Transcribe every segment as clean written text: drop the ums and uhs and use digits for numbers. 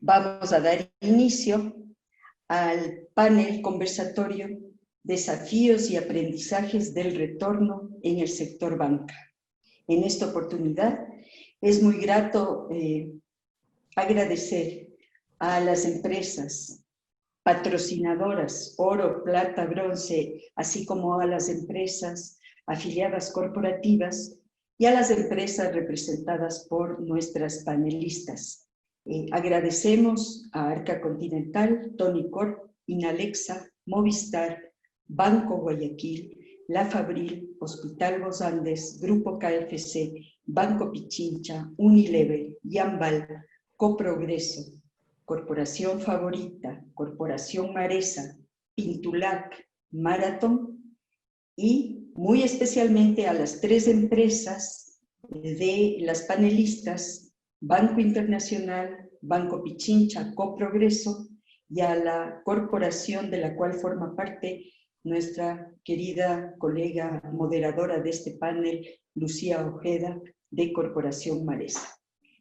Vamos a dar inicio al panel conversatorio Desafíos y aprendizajes del retorno en el sector banca. En esta oportunidad es muy grato agradecer a las empresas patrocinadoras oro, plata, bronce, así como a las empresas afiliadas corporativas y a las empresas representadas por nuestras panelistas. Agradecemos a Arca Continental, Tony Corp, Inalexa, Movistar, Banco Guayaquil, La Fabril, Hospital Los Andes, Grupo KFC, Banco Pichincha, Unilever, Yambal, Coprogreso, Corporación Favorita, Corporación Maresa, Pintulac, Marathon y muy especialmente a las 3 empresas de las panelistas, Banco Internacional, Banco Pichincha, Coprogreso y a la corporación de la cual forma parte nuestra querida colega moderadora de este panel, Lucía Ojeda, de Corporación Maresa.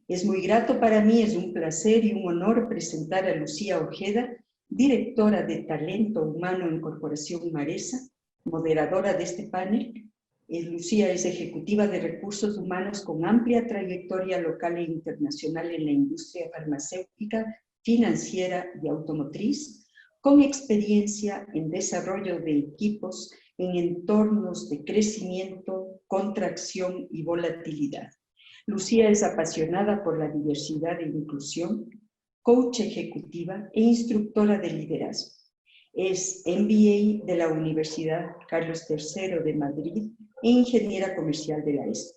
Es muy grato para mí, es un placer y un honor presentar a Lucía Ojeda, directora de Talento Humano en Corporación Maresa, moderadora de este panel. Lucía es ejecutiva de recursos humanos con amplia trayectoria local e internacional en la industria farmacéutica, financiera y automotriz, con experiencia en desarrollo de equipos en entornos de crecimiento, contracción y volatilidad. Lucía es apasionada por la diversidad e inclusión, coach ejecutiva e instructora de liderazgo. Es MBA de la Universidad Carlos III de Madrid e ingeniera comercial de la ESPE.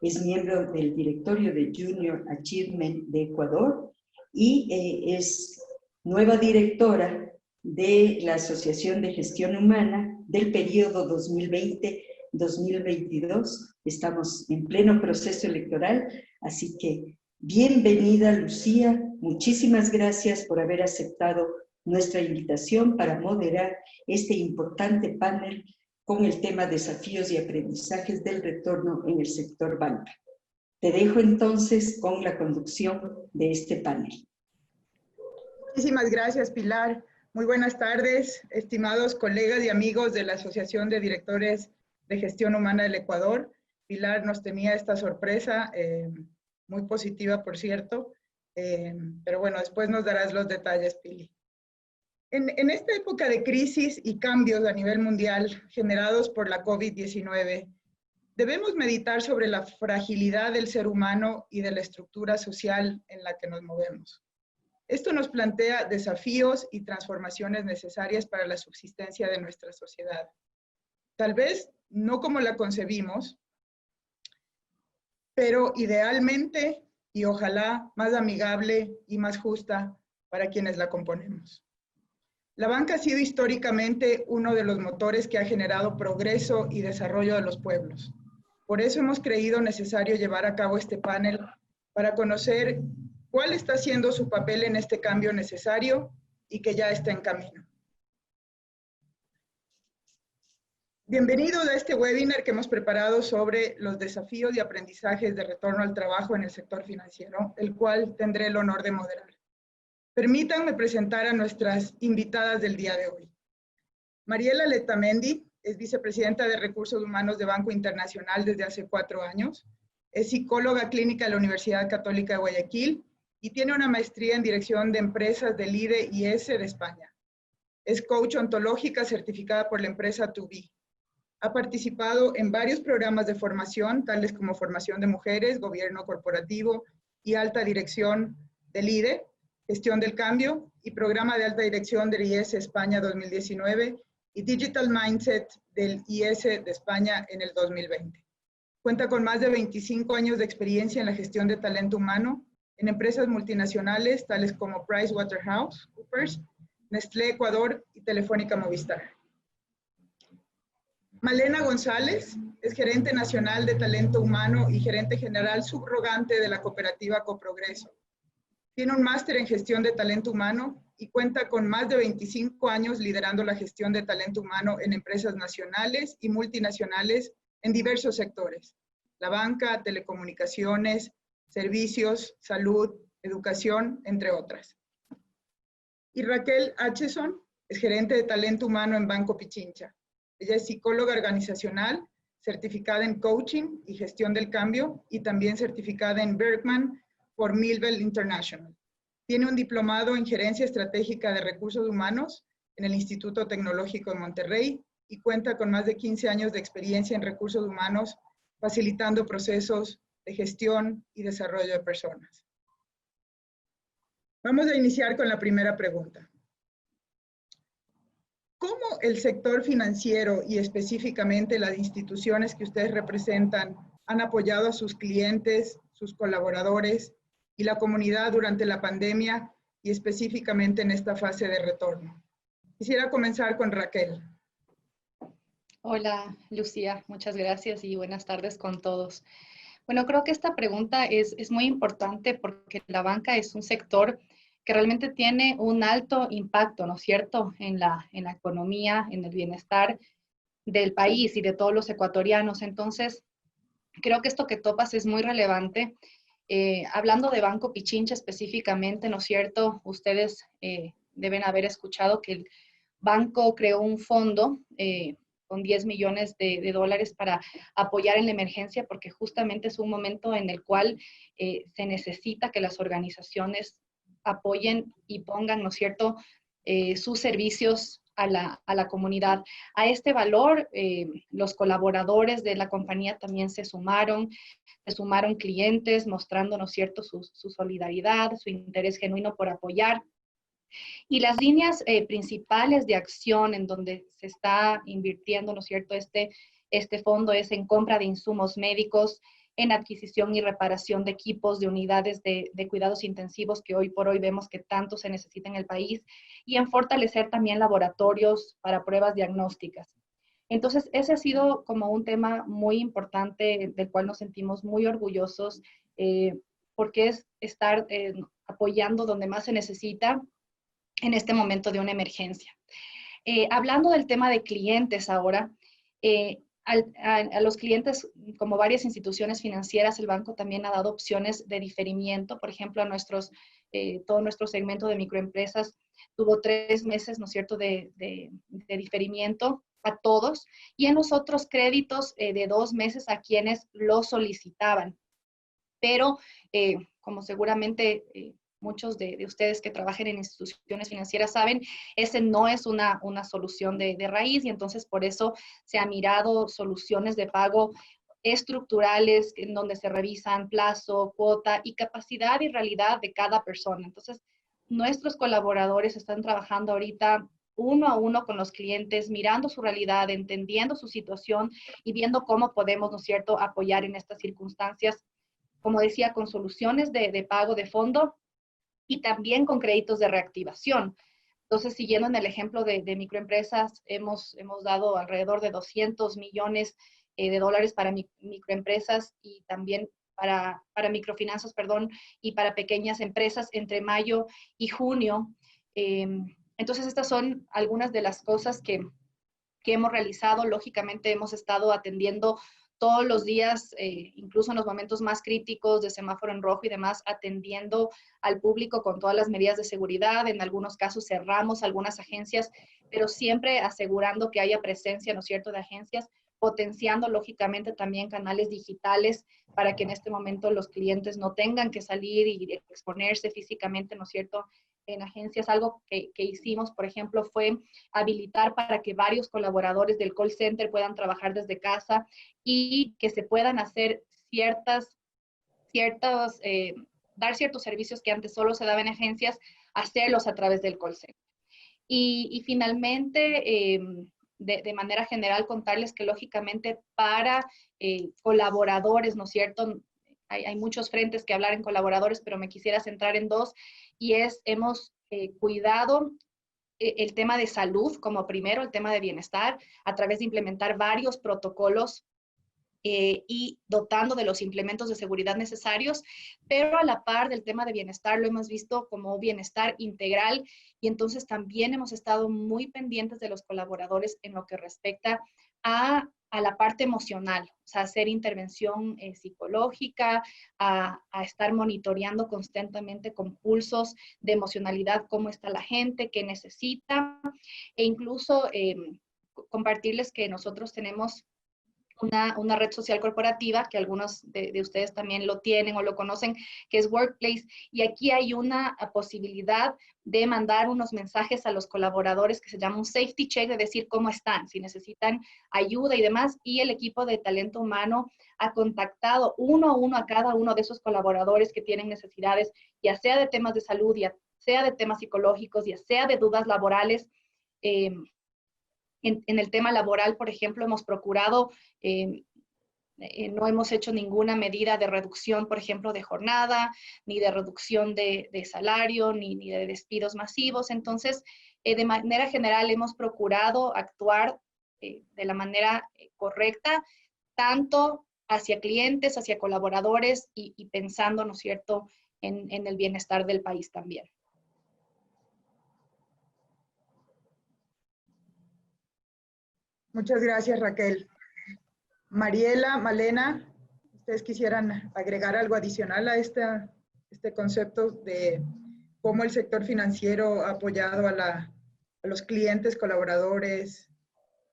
Es miembro del directorio de Junior Achievement de Ecuador y es nueva directora de la Asociación de Gestión Humana del periodo 2020-2022. Estamos en pleno proceso electoral, así que bienvenida, Lucía. Muchísimas gracias por haber aceptado nuestra invitación para moderar este importante panel con el tema Desafíos y aprendizajes del retorno en el sector banca. Te dejo entonces con la conducción de este panel. Muchísimas gracias, Pilar. Muy buenas tardes, estimados colegas y amigos de la Asociación de Directores de Gestión Humana del Ecuador. Pilar nos tenía esta sorpresa, muy positiva, por cierto, pero bueno, después nos darás los detalles, Pili. En esta época de crisis y cambios a nivel mundial generados por la COVID-19, debemos meditar sobre la fragilidad del ser humano y de la estructura social en la que nos movemos. Esto nos plantea desafíos y transformaciones necesarias para la subsistencia de nuestra sociedad. Tal vez no como la concebimos, pero idealmente y ojalá más amigable y más justa para quienes la componemos. La banca ha sido históricamente uno de los motores que ha generado progreso y desarrollo de los pueblos. Por eso hemos creído necesario llevar a cabo este panel para conocer cuál está siendo su papel en este cambio necesario y que ya está en camino. Bienvenidos a este webinar que hemos preparado sobre los desafíos y aprendizajes de retorno al trabajo en el sector financiero, el cual tendré el honor de moderar. Permítanme presentar a nuestras invitadas del día de hoy. Mariela Letamendi es vicepresidenta de Recursos Humanos de Banco Internacional desde hace 4 años. Es psicóloga clínica de la Universidad Católica de Guayaquil y tiene una maestría en Dirección de Empresas del IDE-IS de España. Es coach ontológica certificada por la empresa 2B. Ha participado en varios programas de formación, tales como formación de mujeres, gobierno corporativo y alta dirección del IDE, gestión del cambio y programa de alta dirección del IS España 2019 y Digital Mindset del IS de España en el 2020. Cuenta con más de 25 años de experiencia en la gestión de talento humano en empresas multinacionales tales como PricewaterhouseCoopers, Nestlé Ecuador y Telefónica Movistar. Malena González es gerente nacional de talento humano y gerente general subrogante de la cooperativa Coprogreso. Tiene un máster en gestión de talento humano y cuenta con más de 25 años liderando la gestión de talento humano en empresas nacionales y multinacionales en diversos sectores: la banca, telecomunicaciones, servicios, salud, educación, entre otras. Y Raquel Acheson es gerente de talento humano en Banco Pichincha. Ella es psicóloga organizacional, certificada en coaching y gestión del cambio y también certificada en Berkman por Millwell International. Tiene un diplomado en gerencia estratégica de recursos humanos en el Instituto Tecnológico de Monterrey y cuenta con más de 15 años de experiencia en recursos humanos, facilitando procesos de gestión y desarrollo de personas. Vamos a iniciar con la primera pregunta. ¿Cómo el sector financiero y específicamente las instituciones que ustedes representan han apoyado a sus clientes, sus colaboradores y la comunidad durante la pandemia y específicamente en esta fase de retorno? Quisiera comenzar con Raquel. Hola, Lucía, muchas gracias y buenas tardes con todos. Bueno, creo que esta pregunta es muy importante porque la banca es un sector que realmente tiene un alto impacto, ¿no es cierto?, en la economía, en el bienestar del país y de todos los ecuatorianos. Entonces, creo que esto que topas es muy relevante. Hablando de Banco Pichincha específicamente, ¿no es cierto?, ustedes deben haber escuchado que el banco creó un fondo con 10 millones de dólares para apoyar en la emergencia, porque justamente es un momento en el cual se necesita que las organizaciones apoyen y pongan, ¿no es cierto?, sus servicios a la comunidad. A este valor, los colaboradores de la compañía también se sumaron clientes mostrando, ¿no es cierto?, su solidaridad, su interés genuino por apoyar. Y las líneas principales de acción en donde se está invirtiendo, ¿no es cierto?, este fondo es en compra de insumos médicos, en adquisición y reparación de equipos, de unidades de cuidados intensivos que hoy por hoy vemos que tanto se necesita en el país, y en fortalecer también laboratorios para pruebas diagnósticas. Entonces, ese ha sido como un tema muy importante del cual nos sentimos muy orgullosos, porque es estar apoyando donde más se necesita en este momento de una emergencia. Hablando del tema de clientes ahora, a los clientes, como varias instituciones financieras, el banco también ha dado opciones de diferimiento. Por ejemplo, todo nuestro segmento de microempresas tuvo 3 meses, ¿no es cierto?, de diferimiento a todos, y en los otros créditos de 2 meses a quienes lo solicitaban. Pero, como seguramente muchos de ustedes que trabajen en instituciones financieras saben, ese no es una solución de raíz, y entonces por eso se han mirado soluciones de pago estructurales en donde se revisan plazo, cuota y capacidad y realidad de cada persona. Entonces, nuestros colaboradores están trabajando ahorita uno a uno con los clientes, mirando su realidad, entendiendo su situación y viendo cómo podemos, ¿no es cierto?, apoyar en estas circunstancias, como decía, con soluciones de pago de fondo y también con créditos de reactivación. Entonces, siguiendo en el ejemplo de microempresas, hemos dado alrededor de 200 millones de dólares para microempresas y también para microfinanzas, perdón, y para pequeñas empresas entre mayo y junio. Entonces, estas son algunas de las cosas que hemos realizado. Lógicamente, hemos estado atendiendo todos los días, incluso en los momentos más críticos de semáforo en rojo y demás, atendiendo al público con todas las medidas de seguridad. En algunos casos cerramos algunas agencias, pero siempre asegurando que haya presencia, ¿no es cierto?, de agencias, potenciando lógicamente también canales digitales para que en este momento los clientes no tengan que salir y exponerse físicamente, ¿no es cierto?, en agencias. Algo que hicimos, por ejemplo, fue habilitar para que varios colaboradores del call center puedan trabajar desde casa y que se puedan hacer dar ciertos servicios que antes solo se daban en agencias, hacerlos a través del call center. Y finalmente, de manera general, contarles que lógicamente para colaboradores, ¿no es cierto?, hay muchos frentes que hablar en colaboradores, pero me quisiera centrar en 2, y hemos cuidado el tema de salud como primero, el tema de bienestar, a través de implementar varios protocolos y dotando de los implementos de seguridad necesarios, pero a la par del tema de bienestar lo hemos visto como bienestar integral, y entonces también hemos estado muy pendientes de los colaboradores en lo que respecta a a la parte emocional, o sea, hacer intervención psicológica, a estar monitoreando constantemente con pulsos de emocionalidad, cómo está la gente, qué necesita, e incluso compartirles que nosotros tenemos una red social corporativa, que algunos de ustedes también lo tienen o lo conocen, que es Workplace, y aquí hay una posibilidad de mandar unos mensajes a los colaboradores que se llama un safety check, de decir cómo están, si necesitan ayuda y demás, y el equipo de talento humano ha contactado uno a uno a cada uno de esos colaboradores que tienen necesidades, ya sea de temas de salud, ya sea de temas psicológicos, ya sea de dudas laborales. En el tema laboral, por ejemplo, hemos procurado, no hemos hecho ninguna medida de reducción, por ejemplo, de jornada, ni de reducción de salario, ni de despidos masivos. Entonces, de manera general, hemos procurado actuar de la manera correcta, tanto hacia clientes, hacia colaboradores y pensando, ¿no es cierto?, en el bienestar del país también. Muchas gracias, Raquel. Mariela, Malena, ¿ustedes quisieran agregar algo adicional a este concepto de cómo el sector financiero ha apoyado a los clientes, colaboradores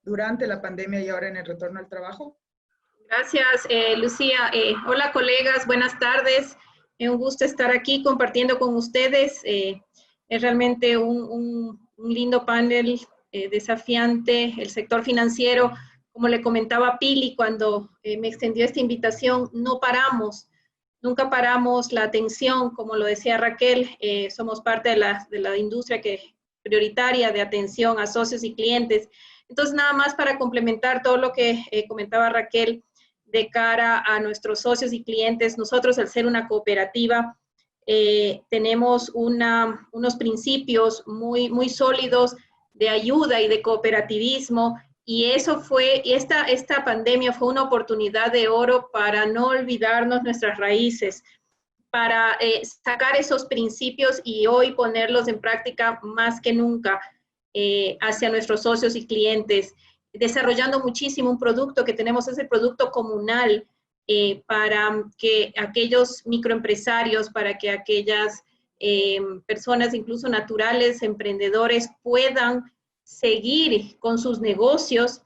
durante la pandemia y ahora en el retorno al trabajo? Gracias, Lucía. Hola, colegas, buenas tardes. Un gusto estar aquí compartiendo con ustedes. Es realmente un lindo panel desafiante. El sector financiero, como le comentaba a Pili cuando me extendió esta invitación, no paramos, nunca paramos la atención, como lo decía Raquel, somos parte de la industria prioritaria de atención a socios y clientes. Entonces, nada más para complementar todo lo que comentaba Raquel de cara a nuestros socios y clientes, nosotros al ser una cooperativa, tenemos unos principios muy, muy sólidos de ayuda y de cooperativismo, y eso fue, esta pandemia fue una oportunidad de oro para no olvidarnos nuestras raíces, para sacar esos principios y hoy ponerlos en práctica más que nunca hacia nuestros socios y clientes, desarrollando muchísimo un producto que tenemos, es el producto comunal, para que aquellos microempresarios, para que aquellas personas incluso naturales, emprendedores, puedan seguir con sus negocios,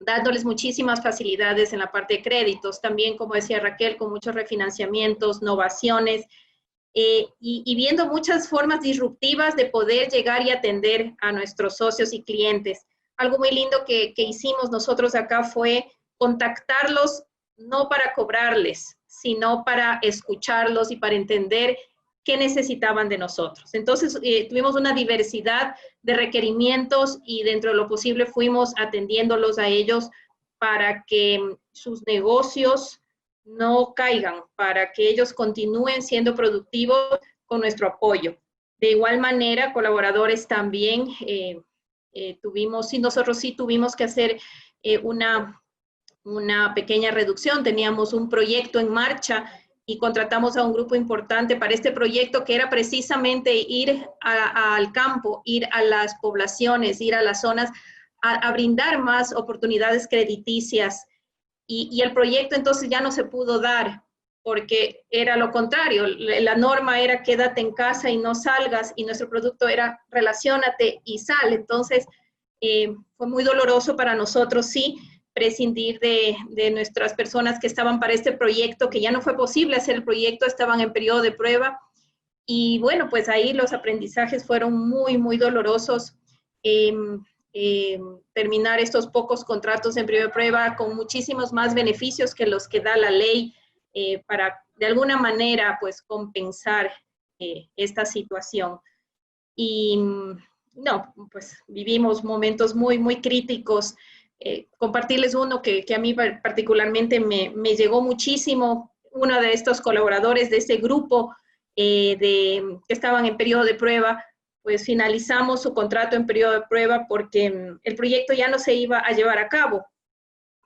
dándoles muchísimas facilidades en la parte de créditos, también, como decía Raquel, con muchos refinanciamientos, novaciones, y viendo muchas formas disruptivas de poder llegar y atender a nuestros socios y clientes. Algo muy lindo que hicimos nosotros acá fue contactarlos no para cobrarles, sino para escucharlos y para entender qué necesitaban de nosotros. Entonces, tuvimos una diversidad de requerimientos y dentro de lo posible fuimos atendiéndolos a ellos para que sus negocios no caigan, para que ellos continúen siendo productivos con nuestro apoyo. De igual manera, colaboradores también nosotros sí tuvimos que hacer una pequeña reducción. Teníamos un proyecto en marcha y contratamos a un grupo importante para este proyecto, que era precisamente ir al campo, ir a las poblaciones, ir a las zonas, a brindar más oportunidades crediticias. Y el proyecto entonces ya no se pudo dar, porque era lo contrario. La norma era quédate en casa y no salgas, y nuestro producto era relaciónate y sal. Entonces, fue muy doloroso para nosotros, sí, prescindir de nuestras personas que estaban para este proyecto, que ya no fue posible hacer el proyecto, estaban en periodo de prueba. Y bueno, pues ahí los aprendizajes fueron muy, muy dolorosos. Terminar estos pocos contratos en periodo de prueba con muchísimos más beneficios que los que da la ley, para de alguna manera pues compensar esta situación. Y no, pues vivimos momentos muy, muy críticos. Compartirles uno que a mí particularmente me llegó muchísimo. Uno de estos colaboradores de ese grupo que estaban en periodo de prueba, pues finalizamos su contrato en periodo de prueba porque el proyecto ya no se iba a llevar a cabo.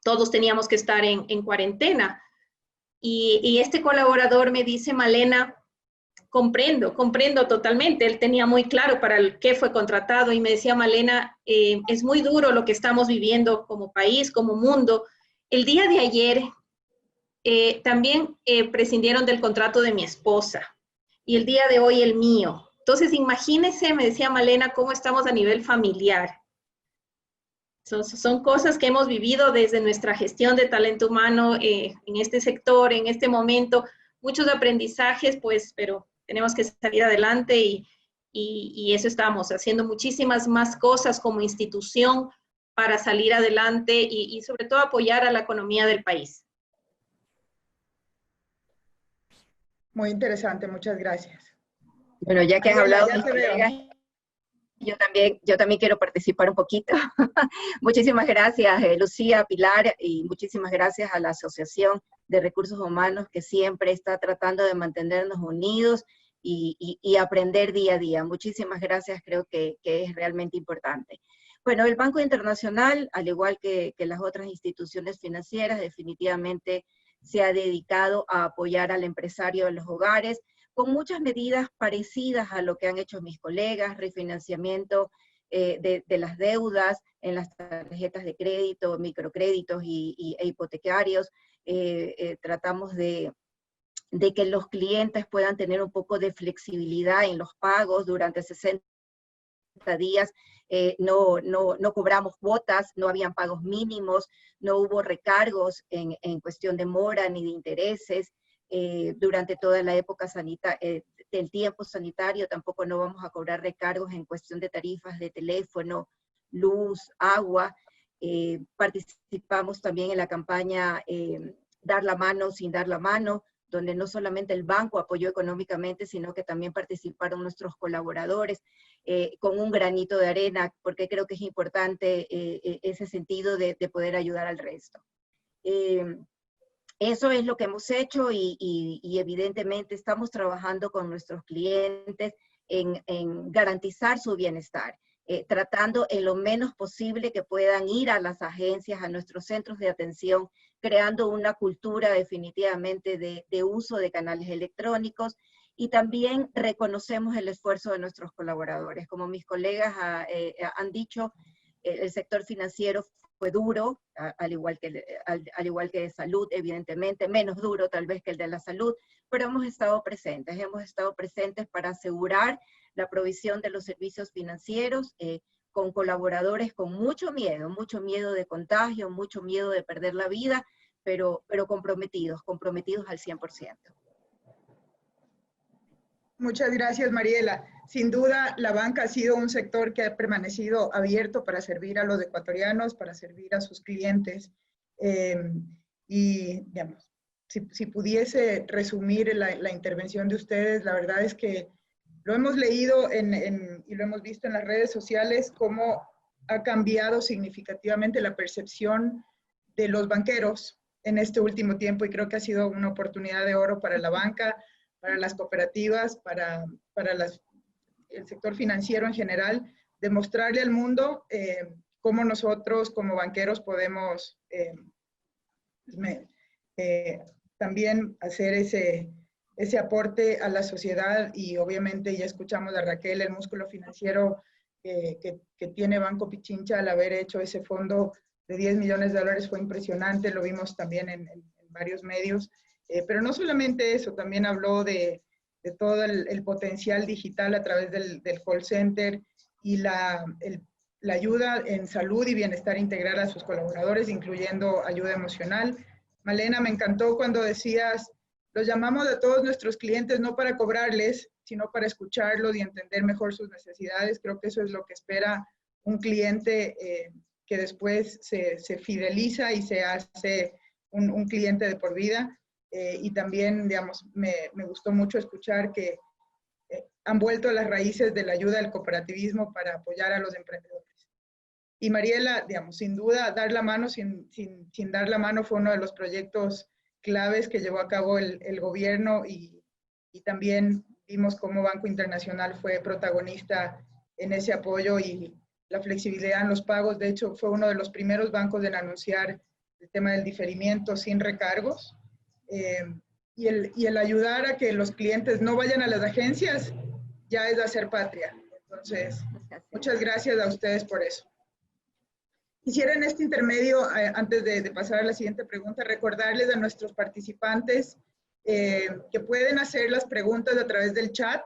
Todos teníamos que estar en cuarentena. Y este colaborador me dice, Malena, comprendo totalmente. Él tenía muy claro para el qué fue contratado y me decía, Malena, es muy duro lo que estamos viviendo como país, como mundo. El día de ayer también prescindieron del contrato de mi esposa y el día de hoy el mío. Entonces, imagínense, me decía Malena, cómo estamos a nivel familiar. Son cosas que hemos vivido desde nuestra gestión de talento humano en este sector, en este momento. Muchos aprendizajes, pues, pero tenemos que salir adelante y eso estamos, haciendo muchísimas más cosas como institución para salir adelante y sobre todo apoyar a la economía del país. Muy interesante, muchas gracias. Bueno, ya que han hablado ya mis te veo. colegas, yo también quiero participar un poquito. Muchísimas gracias, Lucía, Pilar, y muchísimas gracias a la Asociación de Recursos Humanos que siempre está tratando de mantenernos unidos y aprender día a día. Muchísimas gracias, creo que es realmente importante. Bueno, el Banco Internacional, al igual que las otras instituciones financieras, definitivamente se ha dedicado a apoyar al empresario de los hogares, con muchas medidas parecidas a lo que han hecho mis colegas, refinanciamiento de las deudas en las tarjetas de crédito, microcréditos e hipotecarios. Tratamos de que los clientes puedan tener un poco de flexibilidad en los pagos durante 60 días. No cobramos cuotas, no habían pagos mínimos, no hubo recargos en cuestión de mora ni de intereses. Durante toda la época del tiempo sanitario tampoco no vamos a cobrar recargos en cuestión de tarifas de teléfono, luz, agua. Participamos también en la campaña Dar la mano sin dar la mano, donde no solamente el banco apoyó económicamente, sino que también participaron nuestros colaboradores con un granito de arena, porque creo que es importante ese sentido de poder ayudar al resto. Eso es lo que hemos hecho y evidentemente estamos trabajando con nuestros clientes en garantizar su bienestar, tratando en lo menos posible que puedan ir a las agencias, a nuestros centros de atención, creando una cultura definitivamente de uso de canales electrónicos, y también reconocemos el esfuerzo de nuestros colaboradores. Como mis colegas han dicho, el sector financiero fue duro, al igual que de salud, evidentemente, menos duro tal vez que el de la salud, pero hemos estado presentes para asegurar la provisión de los servicios financieros con colaboradores con mucho miedo de contagio, mucho miedo de perder la vida, pero comprometidos al 100%. Muchas gracias, Mariela. Sin duda, la banca ha sido un sector que ha permanecido abierto para servir a los ecuatorianos, para servir a sus clientes. Y, digamos, si pudiese resumir la intervención de ustedes, la verdad es que lo hemos leído y lo hemos visto en las redes sociales, cómo ha cambiado significativamente la percepción de los banqueros en este último tiempo, y creo que ha sido una oportunidad de oro para la banca, para las cooperativas, para el sector financiero en general, demostrarle al mundo cómo nosotros como banqueros podemos también hacer ese aporte a la sociedad. Y obviamente ya escuchamos a Raquel, el músculo financiero que tiene Banco Pichincha al haber hecho ese fondo de $10 millones fue impresionante, lo vimos también en varios medios. Pero no solamente eso, también habló de todo el potencial digital a través del call center y la ayuda en salud y bienestar integral a sus colaboradores, incluyendo ayuda emocional. Malena, me encantó cuando decías, los llamamos a todos nuestros clientes no para cobrarles, sino para escucharlos y entender mejor sus necesidades. Creo que eso es lo que espera un cliente que después se fideliza y se hace un cliente de por vida. Y también, digamos, me gustó mucho escuchar que han vuelto a las raíces de la ayuda del cooperativismo para apoyar a los emprendedores. Y Mariela, digamos, sin duda, dar la mano sin dar la mano fue uno de los proyectos claves que llevó a cabo el gobierno, y también vimos cómo Banco Internacional fue protagonista en ese apoyo y la flexibilidad en los pagos. De hecho, fue uno de los primeros bancos en anunciar el tema del diferimiento sin recargos. y el ayudar a que los clientes no vayan a las agencias ya es hacer patria. Entonces, muchas gracias a ustedes por eso. Quisiera en este intermedio, antes de pasar a la siguiente pregunta, recordarles a nuestros participantes que pueden hacer las preguntas a través del chat.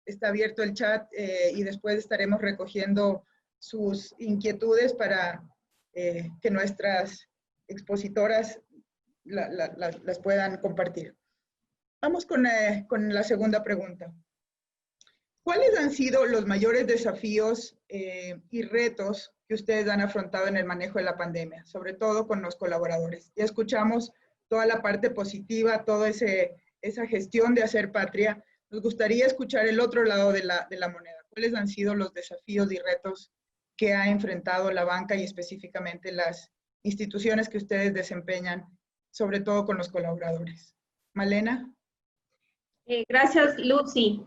Está abierto el chat y después estaremos recogiendo sus inquietudes para que nuestras expositoras las puedan compartir. Vamos con la segunda pregunta. ¿Cuáles han sido los mayores desafíos y retos que ustedes han afrontado en el manejo de la pandemia, sobre todo con los colaboradores? Ya escuchamos toda la parte positiva, toda esa gestión de hacer patria. Nos gustaría escuchar el otro lado de la moneda. ¿Cuáles han sido los desafíos y retos que ha enfrentado la banca y específicamente las instituciones que ustedes desempeñan, sobre todo con los colaboradores? Malena. Gracias, Lucy.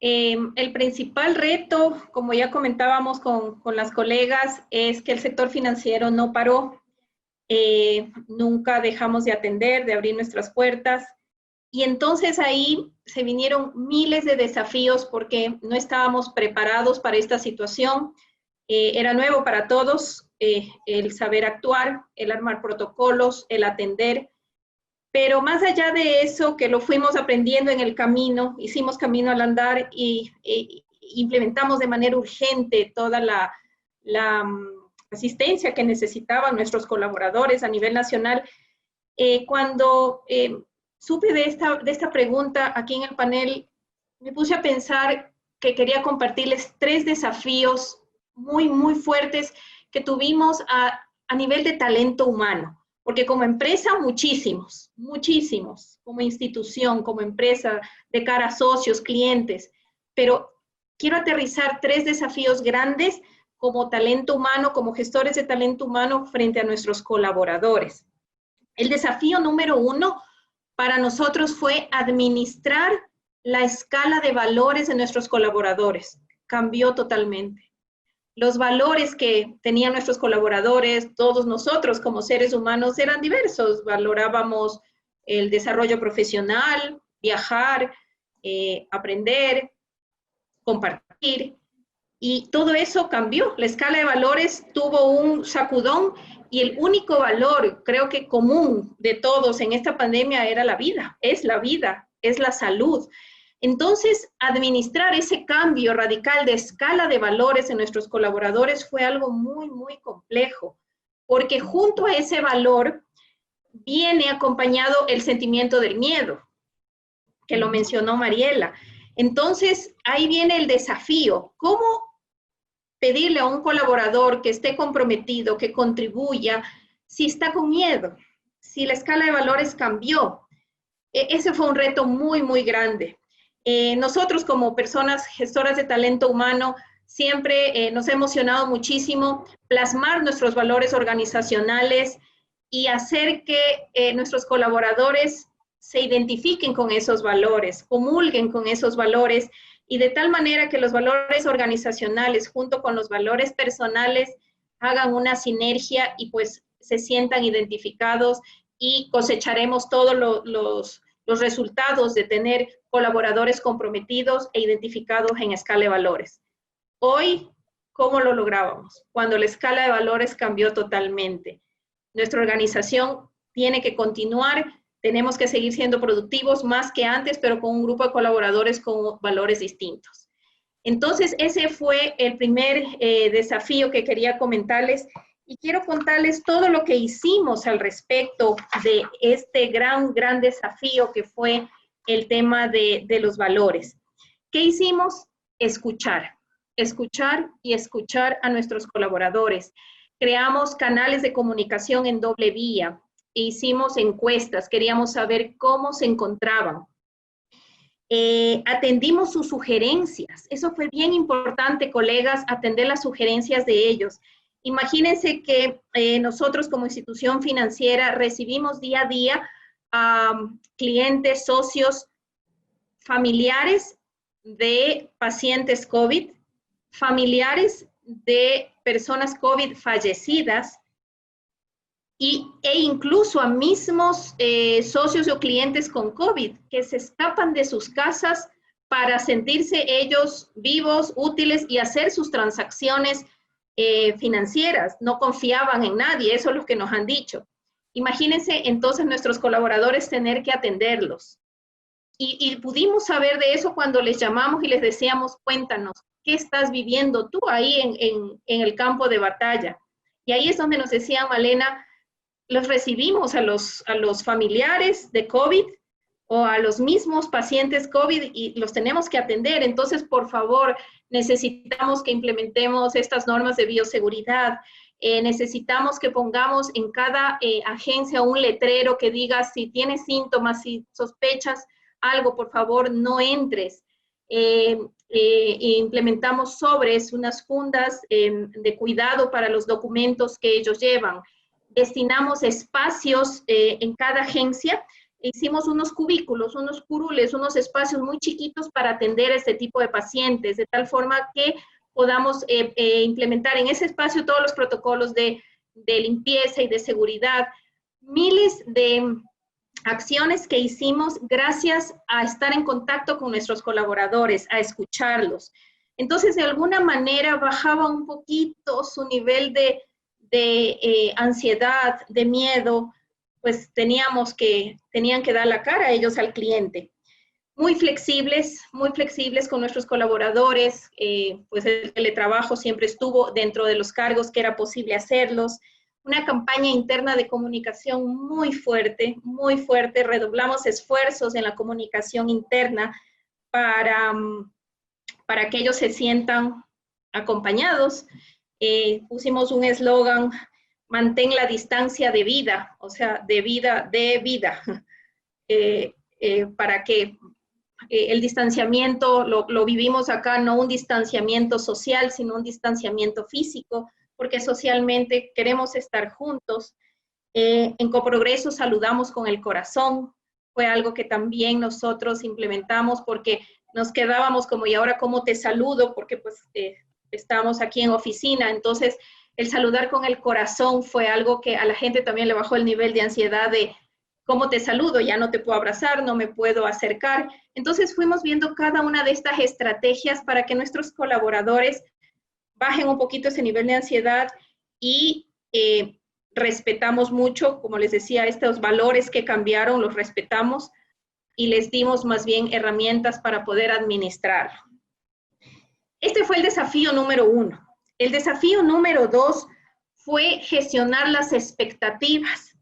El principal reto, como ya comentábamos con las colegas, es que el sector financiero no paró. Nunca dejamos de atender, de abrir nuestras puertas. Y entonces ahí se vinieron miles de desafíos porque no estábamos preparados para esta situación. Era nuevo para todos el saber actuar, el armar protocolos, el atender. Pero más allá de eso, que lo fuimos aprendiendo en el camino, hicimos camino al andar y implementamos de manera urgente toda la asistencia que necesitaban nuestros colaboradores a nivel nacional. Cuando supe de esta pregunta aquí en el panel, me puse a pensar que quería compartirles 3 desafíos muy, muy fuertes que tuvimos a nivel de talento humano. Porque como empresa, muchísimos, como institución, como empresa, de cara a socios, clientes, pero quiero aterrizar 3 desafíos grandes como talento humano, como gestores de talento humano frente a nuestros colaboradores. El desafío número 1 para nosotros fue administrar la escala de valores de nuestros colaboradores. Cambió totalmente. Los valores que tenían nuestros colaboradores, todos nosotros como seres humanos, eran diversos. Valorábamos el desarrollo profesional, viajar, aprender, compartir. Y todo eso cambió. La escala de valores tuvo un sacudón y el único valor, creo que común de todos en esta pandemia era la vida, es la salud. Entonces, administrar ese cambio radical de escala de valores en nuestros colaboradores fue algo muy, muy complejo, porque junto a ese valor viene acompañado el sentimiento del miedo, que lo mencionó Mariela. Entonces, ahí viene el desafío. ¿Cómo pedirle a un colaborador que esté comprometido, que contribuya, si está con miedo, si la escala de valores cambió? Ese fue un reto muy, muy grande. Nosotros como personas gestoras de talento humano siempre nos ha emocionado muchísimo plasmar nuestros valores organizacionales y hacer que nuestros colaboradores se identifiquen con esos valores, comulguen con esos valores y de tal manera que los valores organizacionales junto con los valores personales hagan una sinergia y pues se sientan identificados y cosecharemos todos los resultados de tener colaboradores comprometidos e identificados en escala de valores. Hoy, ¿cómo lo lográbamos? Cuando la escala de valores cambió totalmente. Nuestra organización tiene que continuar, tenemos que seguir siendo productivos más que antes, pero con un grupo de colaboradores con valores distintos. Entonces, ese fue el primer desafío que quería comentarles. Y quiero contarles todo lo que hicimos al respecto de este gran desafío que fue el tema de los valores. ¿Qué hicimos? Escuchar y escuchar a nuestros colaboradores. Creamos canales de comunicación en doble vía, e hicimos encuestas, queríamos saber cómo se encontraban. Atendimos sus sugerencias, eso fue bien importante, colegas, atender las sugerencias de ellos. Imagínense que nosotros como institución financiera recibimos día a día a clientes, socios, familiares de pacientes COVID, familiares de personas COVID fallecidas, e incluso a mismos socios o clientes con COVID que se escapan de sus casas para sentirse ellos vivos, útiles y hacer sus transacciones financieras. No confiaban en nadie, eso es lo que nos han dicho. Imagínense entonces nuestros colaboradores tener que atenderlos. Y pudimos saber de eso cuando les llamamos y les decíamos, cuéntanos, ¿qué estás viviendo tú ahí en el campo de batalla? Y ahí es donde nos decía Malena, los recibimos a los familiares de COVID o a los mismos pacientes COVID y los tenemos que atender. Entonces, por favor, necesitamos que implementemos estas normas de bioseguridad. Necesitamos que pongamos en cada agencia un letrero que diga si tienes síntomas, si sospechas algo, por favor, no entres. Implementamos sobres, unas fundas de cuidado para los documentos que ellos llevan. Destinamos espacios en cada agencia. Hicimos unos cubículos, unos curules, unos espacios muy chiquitos para atender a este tipo de pacientes, de tal forma que podamos implementar en ese espacio todos los protocolos de limpieza y de seguridad. Miles de acciones que hicimos gracias a estar en contacto con nuestros colaboradores, a escucharlos. Entonces, de alguna manera bajaba un poquito su nivel de ansiedad, de miedo, pues tenían que dar la cara a ellos al cliente. Muy flexibles con nuestros colaboradores, pues el teletrabajo siempre estuvo dentro de los cargos que era posible hacerlos. Una campaña interna de comunicación muy fuerte, redoblamos esfuerzos en la comunicación interna para que ellos se sientan acompañados. Pusimos un eslogan, mantén la distancia de vida, o sea, de vida, para que el distanciamiento lo vivimos acá, no un distanciamiento social, sino un distanciamiento físico, porque socialmente queremos estar juntos. En Coprogreso saludamos con el corazón, fue algo que también nosotros implementamos porque nos quedábamos como, ¿y ahora cómo te saludo? Porque pues estamos aquí en oficina, entonces el saludar con el corazón fue algo que a la gente también le bajó el nivel de ansiedad de ¿cómo te saludo? Ya no te puedo abrazar, no me puedo acercar. Entonces fuimos viendo cada una de estas estrategias para que nuestros colaboradores bajen un poquito ese nivel de ansiedad y respetamos mucho, como les decía, estos valores que cambiaron, los respetamos y les dimos más bien herramientas para poder administrarlo. Este fue el desafío número 1. El desafío número 2 fue gestionar las expectativas.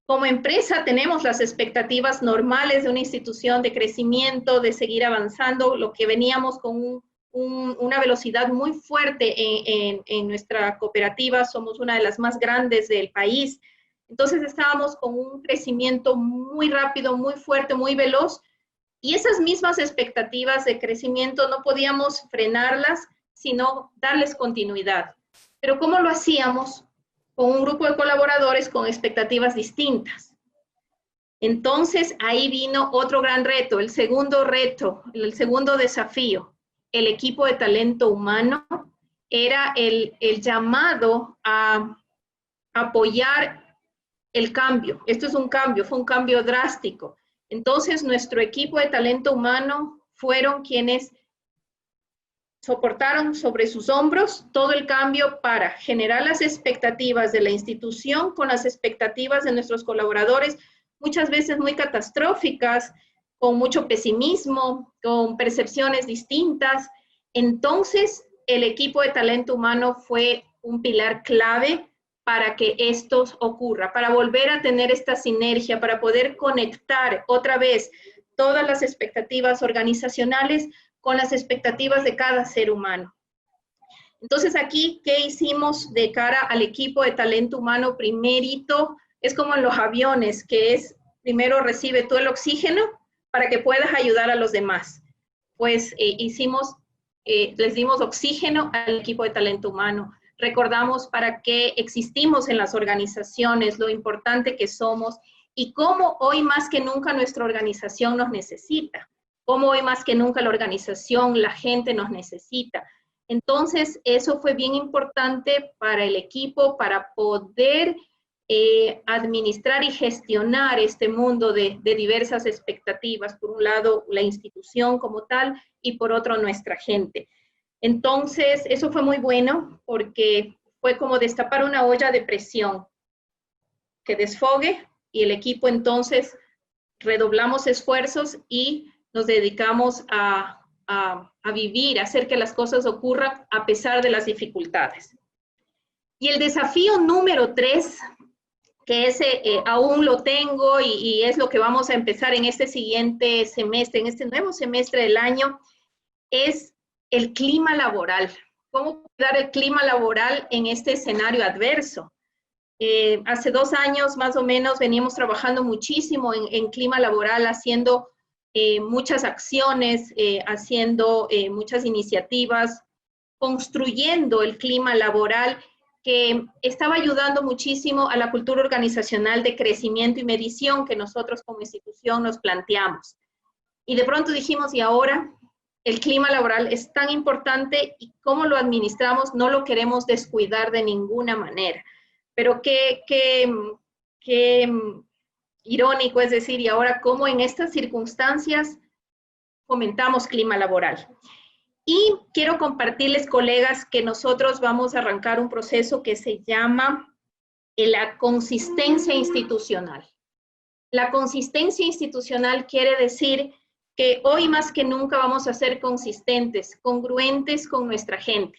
Como empresa tenemos las expectativas normales de una institución de crecimiento, de seguir avanzando, lo que veníamos con una velocidad muy fuerte en nuestra cooperativa, somos una de las más grandes del país. Entonces estábamos con un crecimiento muy rápido, muy fuerte, muy veloz, y esas mismas expectativas de crecimiento no podíamos frenarlas, sino darles continuidad. Pero ¿cómo lo hacíamos? Con un grupo de colaboradores con expectativas distintas. Entonces, ahí vino otro gran reto, el segundo desafío. El equipo de talento humano era el llamado a apoyar el cambio. Esto es un cambio, fue un cambio drástico. Entonces, nuestro equipo de talento humano fueron quienes soportaron sobre sus hombros todo el cambio para generar las expectativas de la institución con las expectativas de nuestros colaboradores, muchas veces muy catastróficas, con mucho pesimismo, con percepciones distintas. Entonces, el equipo de talento humano fue un pilar clave para que esto ocurra, para volver a tener esta sinergia, para poder conectar otra vez todas las expectativas organizacionales con las expectativas de cada ser humano. Entonces aquí, ¿qué hicimos de cara al equipo de talento humano? Primerito, es como en los aviones, que es, primero recibe tú el oxígeno para que puedas ayudar a los demás. Pues les dimos oxígeno al equipo de talento humano. Recordamos para qué existimos en las organizaciones, lo importante que somos y cómo hoy más que nunca nuestra organización nos necesita. Cómo hoy más que nunca la organización, la gente nos necesita. Entonces, eso fue bien importante para el equipo, para poder administrar y gestionar este mundo de diversas expectativas. Por un lado, la institución como tal, y por otro, nuestra gente. Entonces, eso fue muy bueno porque fue como destapar una olla de presión que desfogue, y el equipo entonces redoblamos esfuerzos y nos dedicamos a vivir, a hacer que las cosas ocurran a pesar de las dificultades. Y el desafío número 3, que ese aún lo tengo y es lo que vamos a empezar en este siguiente semestre, en este nuevo semestre del año, es el clima laboral. ¿Cómo cuidar el clima laboral en este escenario adverso? Hace 2 años más o menos veníamos trabajando muchísimo en clima laboral, haciendo muchas acciones, haciendo muchas iniciativas, construyendo el clima laboral que estaba ayudando muchísimo a la cultura organizacional de crecimiento y medición que nosotros como institución nos planteamos. Y de pronto dijimos, ¿y ahora? El clima laboral es tan importante y cómo lo administramos no lo queremos descuidar de ninguna manera. Pero qué irónico es decir, y ahora cómo en estas circunstancias fomentamos clima laboral. Y quiero compartirles, colegas, que nosotros vamos a arrancar un proceso que se llama la consistencia institucional. La consistencia institucional quiere decir que hoy más que nunca vamos a ser consistentes, congruentes con nuestra gente.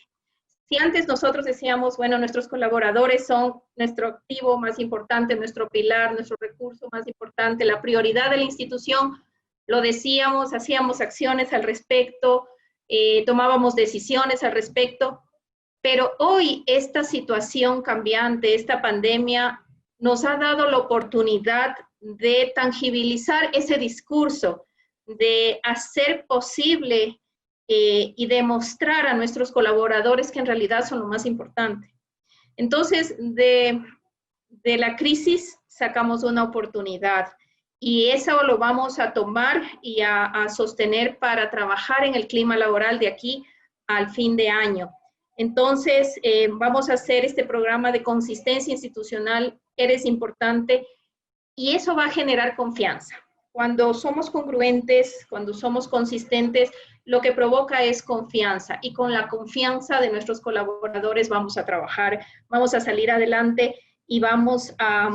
Si antes nosotros decíamos, bueno, nuestros colaboradores son nuestro activo más importante, nuestro pilar, nuestro recurso más importante, la prioridad de la institución, lo decíamos, hacíamos acciones al respecto, tomábamos decisiones al respecto, pero hoy esta situación cambiante, esta pandemia, nos ha dado la oportunidad de tangibilizar ese discurso, de hacer posible y demostrar a nuestros colaboradores que en realidad son lo más importante. Entonces, de la crisis sacamos una oportunidad y eso lo vamos a tomar y a sostener para trabajar en el clima laboral de aquí al fin de año. Entonces, vamos a hacer este programa de consistencia institucional, Eres Importante, y eso va a generar confianza. Cuando somos congruentes, cuando somos consistentes, lo que provoca es confianza, y con la confianza de nuestros colaboradores vamos a trabajar, vamos a salir adelante y vamos a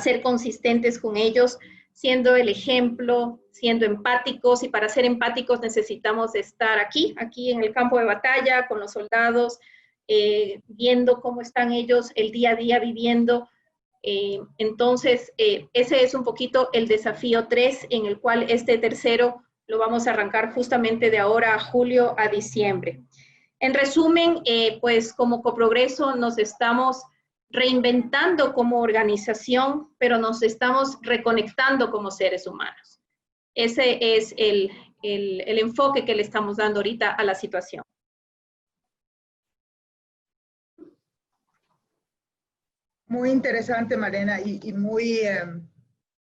ser consistentes con ellos, siendo el ejemplo, siendo empáticos, y para ser empáticos necesitamos estar aquí en el campo de batalla, con los soldados, viendo cómo están ellos el día a día viviendo. Entonces, ese es un poquito el desafío 3, en el cual este tercero lo vamos a arrancar justamente de ahora a julio a diciembre. En resumen, pues como Coprogreso nos estamos reinventando como organización, pero nos estamos reconectando como seres humanos. Ese es el enfoque que le estamos dando ahorita a la situación. Muy interesante, Malena, y muy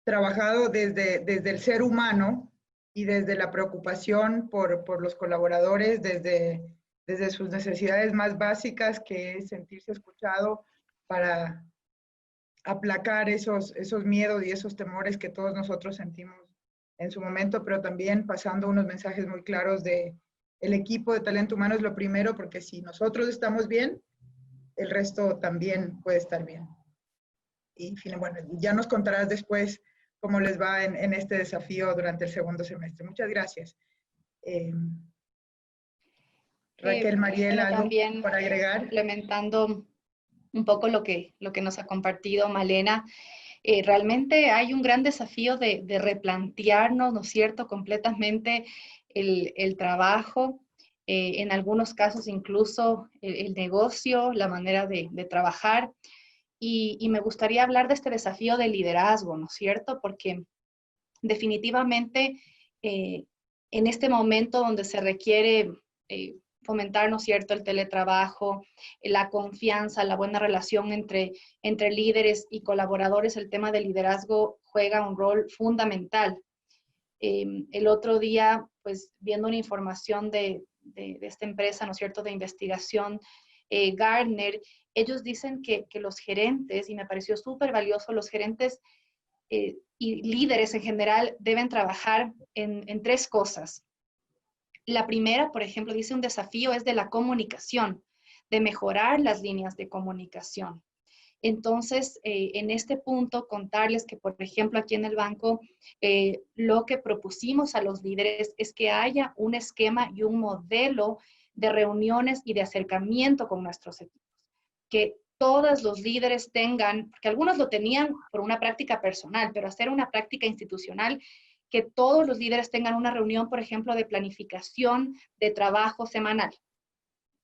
trabajado desde el ser humano y desde la preocupación por los colaboradores, desde sus necesidades más básicas, que es sentirse escuchado, para aplacar esos miedos y esos temores que todos nosotros sentimos en su momento, pero también pasando unos mensajes muy claros de el equipo de talento humano es lo primero, porque si nosotros estamos bien, el resto también puede estar bien. Y bueno, ya nos contarás después cómo les va en este desafío durante el segundo semestre. Muchas gracias. Raquel, Mariela, ¿algo para agregar? Complementando un poco lo que nos ha compartido Malena, realmente hay un gran desafío de replantearnos, ¿no es cierto?, completamente el trabajo, en algunos casos incluso el negocio, la manera de trabajar. Y me gustaría hablar de este desafío de liderazgo, ¿no es cierto?, porque definitivamente en este momento donde se requiere fomentar, ¿no es cierto?, el teletrabajo, la confianza, la buena relación entre líderes y colaboradores, el tema del liderazgo juega un rol fundamental. El otro día, pues viendo una información de esta empresa, ¿no es cierto?, de investigación, Gartner, ellos dicen que los gerentes, y me pareció súper valioso, los gerentes y líderes en general deben trabajar en 3 cosas. La primera, por ejemplo, dice un desafío es de la comunicación, de mejorar las líneas de comunicación. Entonces, en este punto, contarles que, por ejemplo, aquí en el banco, lo que propusimos a los líderes es que haya un esquema y un modelo de reuniones y de acercamiento con nuestros equipos. Que todos los líderes tengan, porque algunos lo tenían por una práctica personal, pero hacer una práctica institucional, que todos los líderes tengan una reunión, por ejemplo, de planificación de trabajo semanal.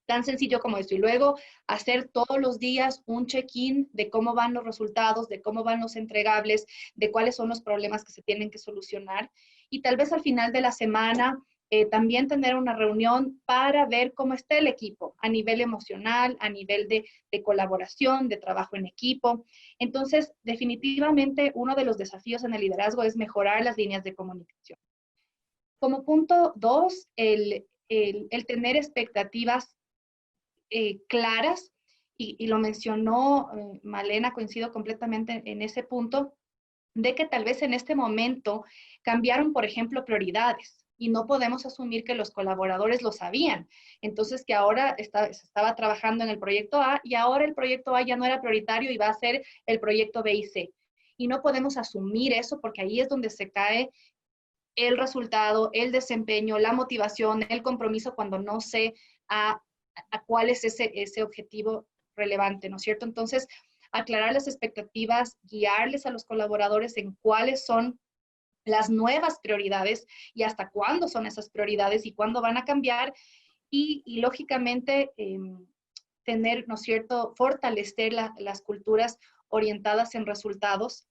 Tan sencillo como esto. Y luego hacer todos los días un check-in de cómo van los resultados, de cómo van los entregables, de cuáles son los problemas que se tienen que solucionar. Y tal vez al final de la semana también tener una reunión para ver cómo está el equipo a nivel emocional, a nivel de colaboración, de trabajo en equipo. Entonces, definitivamente uno de los desafíos en el liderazgo es mejorar las líneas de comunicación. Como punto 2, el tener expectativas claras, y lo mencionó Malena, coincido completamente en ese punto, de que tal vez en este momento cambiaron, por ejemplo, prioridades, y no podemos asumir que los colaboradores lo sabían. Entonces, que ahora se estaba trabajando en el proyecto A, y ahora el proyecto A ya no era prioritario y va a ser el proyecto B y C. Y no podemos asumir eso, porque ahí es donde se cae el resultado, el desempeño, la motivación, el compromiso, cuando no sé a cuál es ese objetivo relevante, ¿no es cierto? Entonces, aclarar las expectativas, guiarles a los colaboradores en cuáles son las nuevas prioridades y hasta cuándo son esas prioridades y cuándo van a cambiar, y lógicamente tener, ¿no es cierto?, fortalecer las culturas orientadas en resultados.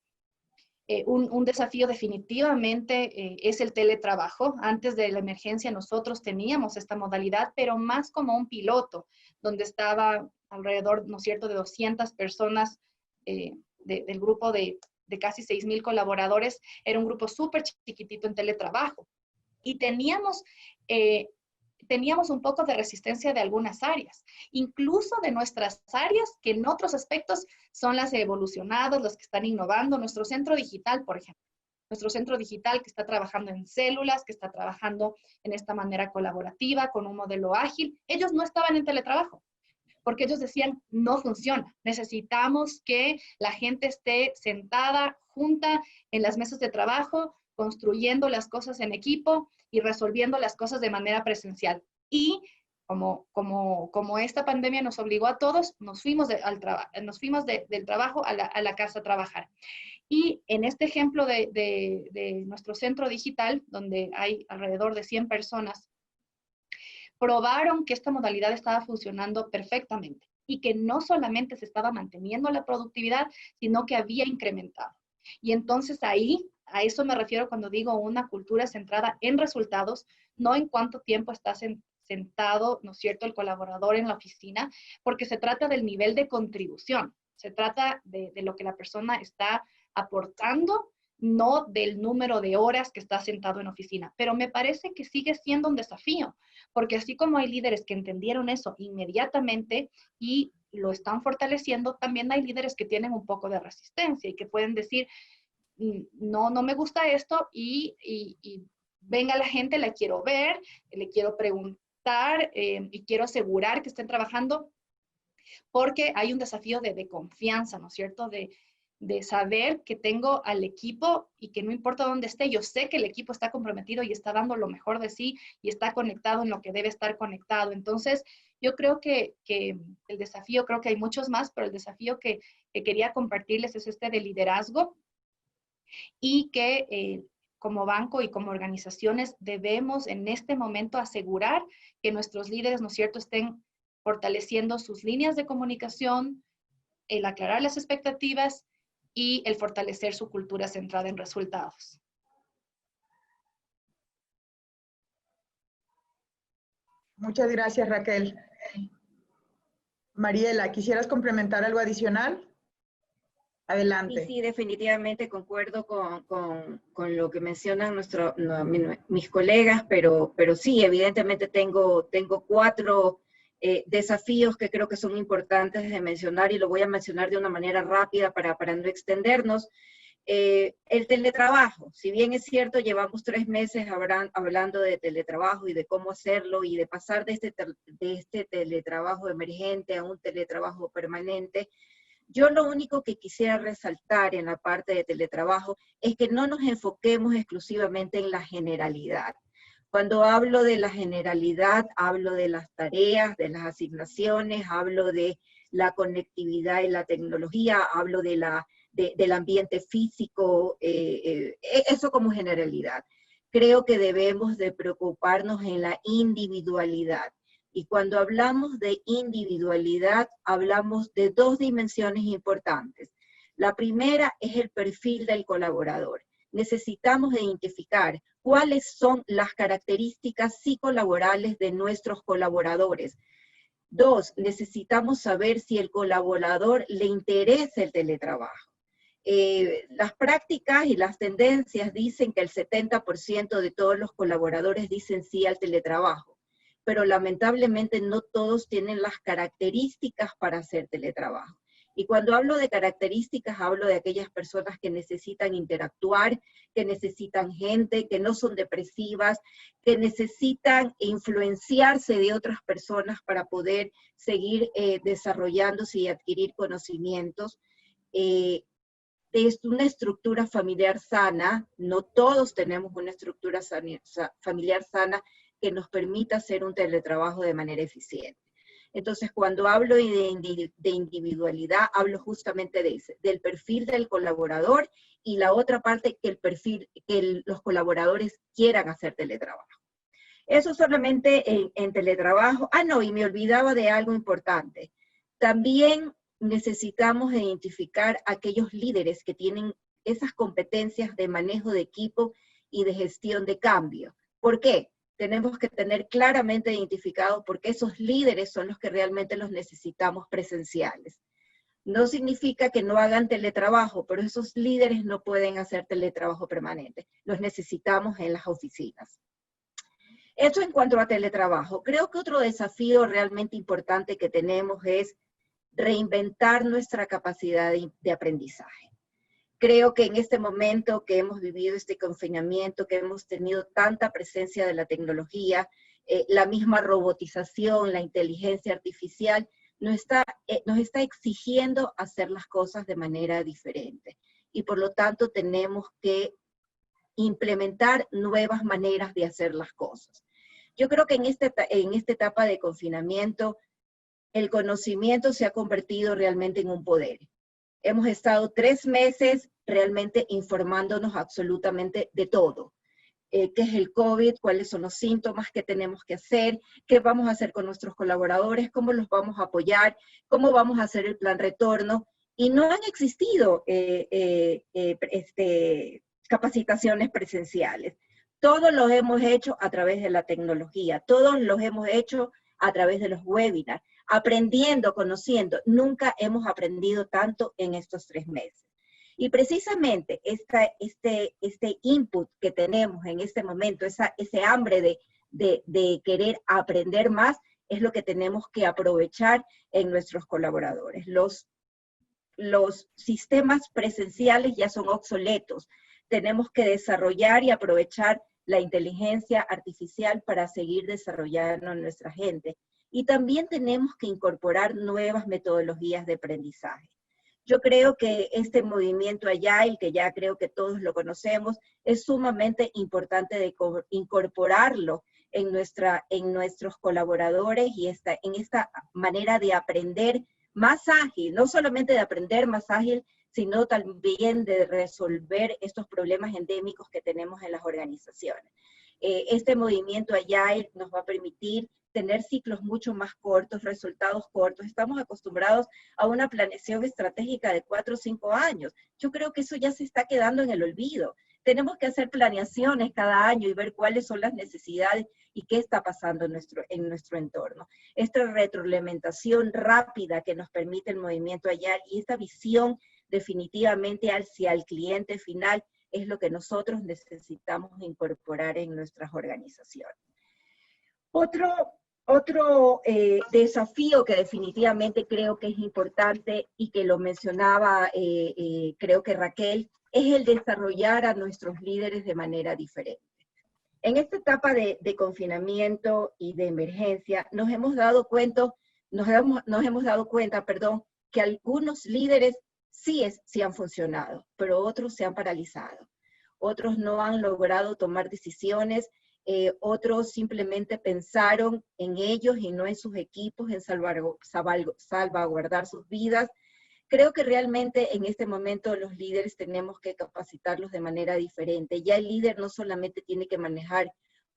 Un desafío definitivamente es el teletrabajo. Antes de la emergencia nosotros teníamos esta modalidad, pero más como un piloto, donde estaba alrededor, ¿no es cierto?, de 200 personas del grupo de casi 6,000 colaboradores. Era un grupo súper chiquitito en teletrabajo. Y teníamos un poco de resistencia de algunas áreas, incluso de nuestras áreas que en otros aspectos son las evolucionadas, las que están innovando. Nuestro centro digital, por ejemplo, nuestro centro digital que está trabajando en células, que está trabajando en esta manera colaborativa, con un modelo ágil, ellos no estaban en teletrabajo, porque ellos decían, no funciona, necesitamos que la gente esté sentada, junta, en las mesas de trabajo, construyendo las cosas en equipo y resolviendo las cosas de manera presencial. Y como esta pandemia nos obligó a todos, nos fuimos del trabajo a la casa a trabajar. Y en este ejemplo de nuestro centro digital, donde hay alrededor de 100 personas, probaron que esta modalidad estaba funcionando perfectamente y que no solamente se estaba manteniendo la productividad, sino que había incrementado. Y entonces ahí, a eso me refiero cuando digo una cultura centrada en resultados, no en cuánto tiempo está sentado, ¿no es cierto?, el colaborador en la oficina, porque se trata del nivel de contribución, se trata de lo que la persona está aportando, no del número de horas que está sentado en oficina. Pero me parece que sigue siendo un desafío, porque así como hay líderes que entendieron eso inmediatamente y lo están fortaleciendo, también hay líderes que tienen un poco de resistencia y que pueden decir, no me gusta esto, y venga la gente, la quiero ver, le quiero preguntar y quiero asegurar que estén trabajando, porque hay un desafío de confianza, ¿no es cierto?, de saber que tengo al equipo y que no importa dónde esté, yo sé que el equipo está comprometido y está dando lo mejor de sí y está conectado en lo que debe estar conectado. Entonces, yo creo que el desafío, creo que hay muchos más, pero el desafío que quería compartirles es este de liderazgo, y que como banco y como organizaciones debemos en este momento asegurar que nuestros líderes, ¿no es cierto?, estén fortaleciendo sus líneas de comunicación, el aclarar las expectativas y el fortalecer su cultura centrada en resultados. Muchas gracias, Raquel. Mariela, ¿quisieras complementar algo adicional? Adelante. Sí, definitivamente concuerdo con lo que mencionan mis colegas, pero sí, evidentemente tengo 4 desafíos que creo que son importantes de mencionar, y lo voy a mencionar de una manera rápida para no extendernos. El teletrabajo, si bien es cierto, llevamos 3 meses hablando de teletrabajo y de cómo hacerlo y de pasar de este teletrabajo emergente a un teletrabajo permanente, yo lo único que quisiera resaltar en la parte de teletrabajo es que no nos enfoquemos exclusivamente en la generalidad. Cuando hablo de la generalidad, hablo de las tareas, de las asignaciones, hablo de la conectividad y la tecnología, hablo del ambiente físico, eso como generalidad. Creo que debemos de preocuparnos en la individualidad. Y cuando hablamos de individualidad, hablamos de 2 dimensiones importantes. La primera es el perfil del colaborador. Necesitamos identificar cuáles son las características psicolaborales de nuestros colaboradores. 2, necesitamos saber si el colaborador le interesa el teletrabajo. Las prácticas y las tendencias dicen que el 70% de todos los colaboradores dicen sí al teletrabajo, pero lamentablemente no todos tienen las características para hacer teletrabajo. Y cuando hablo de características, hablo de aquellas personas que necesitan interactuar, que necesitan gente, que no son depresivas, que necesitan influenciarse de otras personas para poder seguir desarrollándose y adquirir conocimientos. Es una estructura familiar sana, no todos tenemos una estructura familiar sana que nos permita hacer un teletrabajo de manera eficiente. Entonces, cuando hablo de individualidad, hablo justamente del perfil del colaborador, y la otra parte, que los colaboradores quieran hacer teletrabajo. Eso solamente en teletrabajo. No, y me olvidaba de algo importante. También necesitamos identificar aquellos líderes que tienen esas competencias de manejo de equipo y de gestión de cambio. ¿Por qué? Tenemos que tener claramente identificado porque esos líderes son los que realmente los necesitamos presenciales. No significa que no hagan teletrabajo, pero esos líderes no pueden hacer teletrabajo permanente. Los necesitamos en las oficinas. Eso en cuanto a teletrabajo. Creo que otro desafío realmente importante que tenemos es reinventar nuestra capacidad de aprendizaje. Creo que en este momento que hemos vivido este confinamiento, que hemos tenido tanta presencia de la tecnología, la misma robotización, la inteligencia artificial, nos está exigiendo hacer las cosas de manera diferente. Y por lo tanto tenemos que implementar nuevas maneras de hacer las cosas. Yo creo que en esta etapa de confinamiento, el conocimiento se ha convertido realmente en un poder. Hemos estado 3 meses realmente informándonos absolutamente de todo. ¿Qué es el COVID? ¿Cuáles son los síntomas? ¿Qué tenemos que hacer? ¿Qué vamos a hacer con nuestros colaboradores? ¿Cómo los vamos a apoyar? ¿Cómo vamos a hacer el plan retorno? Y no han existido capacitaciones presenciales. Todos los hemos hecho a través de la tecnología. Todos los hemos hecho a través de los webinars, aprendiendo, conociendo. Nunca hemos aprendido tanto en estos 3 meses. Y precisamente este input que tenemos en este momento, ese hambre de querer aprender más, es lo que tenemos que aprovechar en nuestros colaboradores. Los sistemas presenciales ya son obsoletos. Tenemos que desarrollar y aprovechar la inteligencia artificial para seguir desarrollando nuestra gente. Y también tenemos que incorporar nuevas metodologías de aprendizaje. Yo creo que este movimiento Agile, que ya creo que todos lo conocemos, es sumamente importante de incorporarlo en nuestros colaboradores y en esta manera de aprender más ágil, no solamente de aprender más ágil, sino también de resolver estos problemas endémicos que tenemos en las organizaciones. Este movimiento Agile nos va a permitir tener ciclos mucho más cortos, resultados cortos. Estamos acostumbrados a una planeación estratégica de 4 o 5 años. Yo creo que eso ya se está quedando en el olvido. Tenemos que hacer planeaciones cada año y ver cuáles son las necesidades y qué está pasando en nuestro entorno. Esta retroalimentación rápida que nos permite el movimiento Agile y esta visión definitivamente hacia el cliente final es lo que nosotros necesitamos incorporar en nuestras organizaciones. Otro desafío que definitivamente creo que es importante y que lo mencionaba creo que Raquel, es el desarrollar a nuestros líderes de manera diferente. En esta etapa de confinamiento y de emergencia nos hemos dado cuenta, que algunos líderes sí han funcionado, pero otros se han paralizado. Otros no han logrado tomar decisiones, otros simplemente pensaron en ellos y no en sus equipos, en salvaguardar sus vidas. Creo que realmente en este momento los líderes tenemos que capacitarlos de manera diferente. Ya el líder no solamente tiene que manejar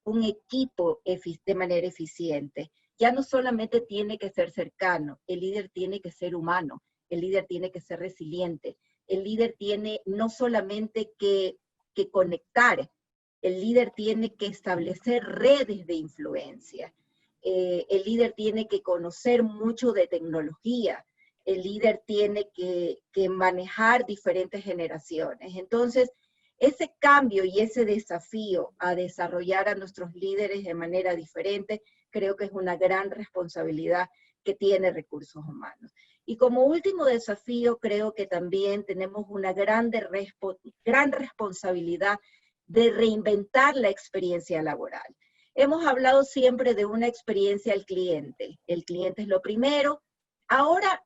un equipo de manera eficiente, ya no solamente tiene que ser cercano, el líder tiene que ser humano, el líder tiene que ser resiliente, el líder tiene no solamente que conectar, el líder tiene que establecer redes de influencia, el líder tiene que conocer mucho de tecnología, el líder tiene que manejar diferentes generaciones. Entonces, ese cambio y ese desafío a desarrollar a nuestros líderes de manera diferente, creo que es una gran responsabilidad que tiene Recursos Humanos. Y como último desafío, creo que también tenemos una gran responsabilidad de reinventar la experiencia laboral. Hemos hablado siempre de una experiencia al cliente. El cliente es lo primero. Ahora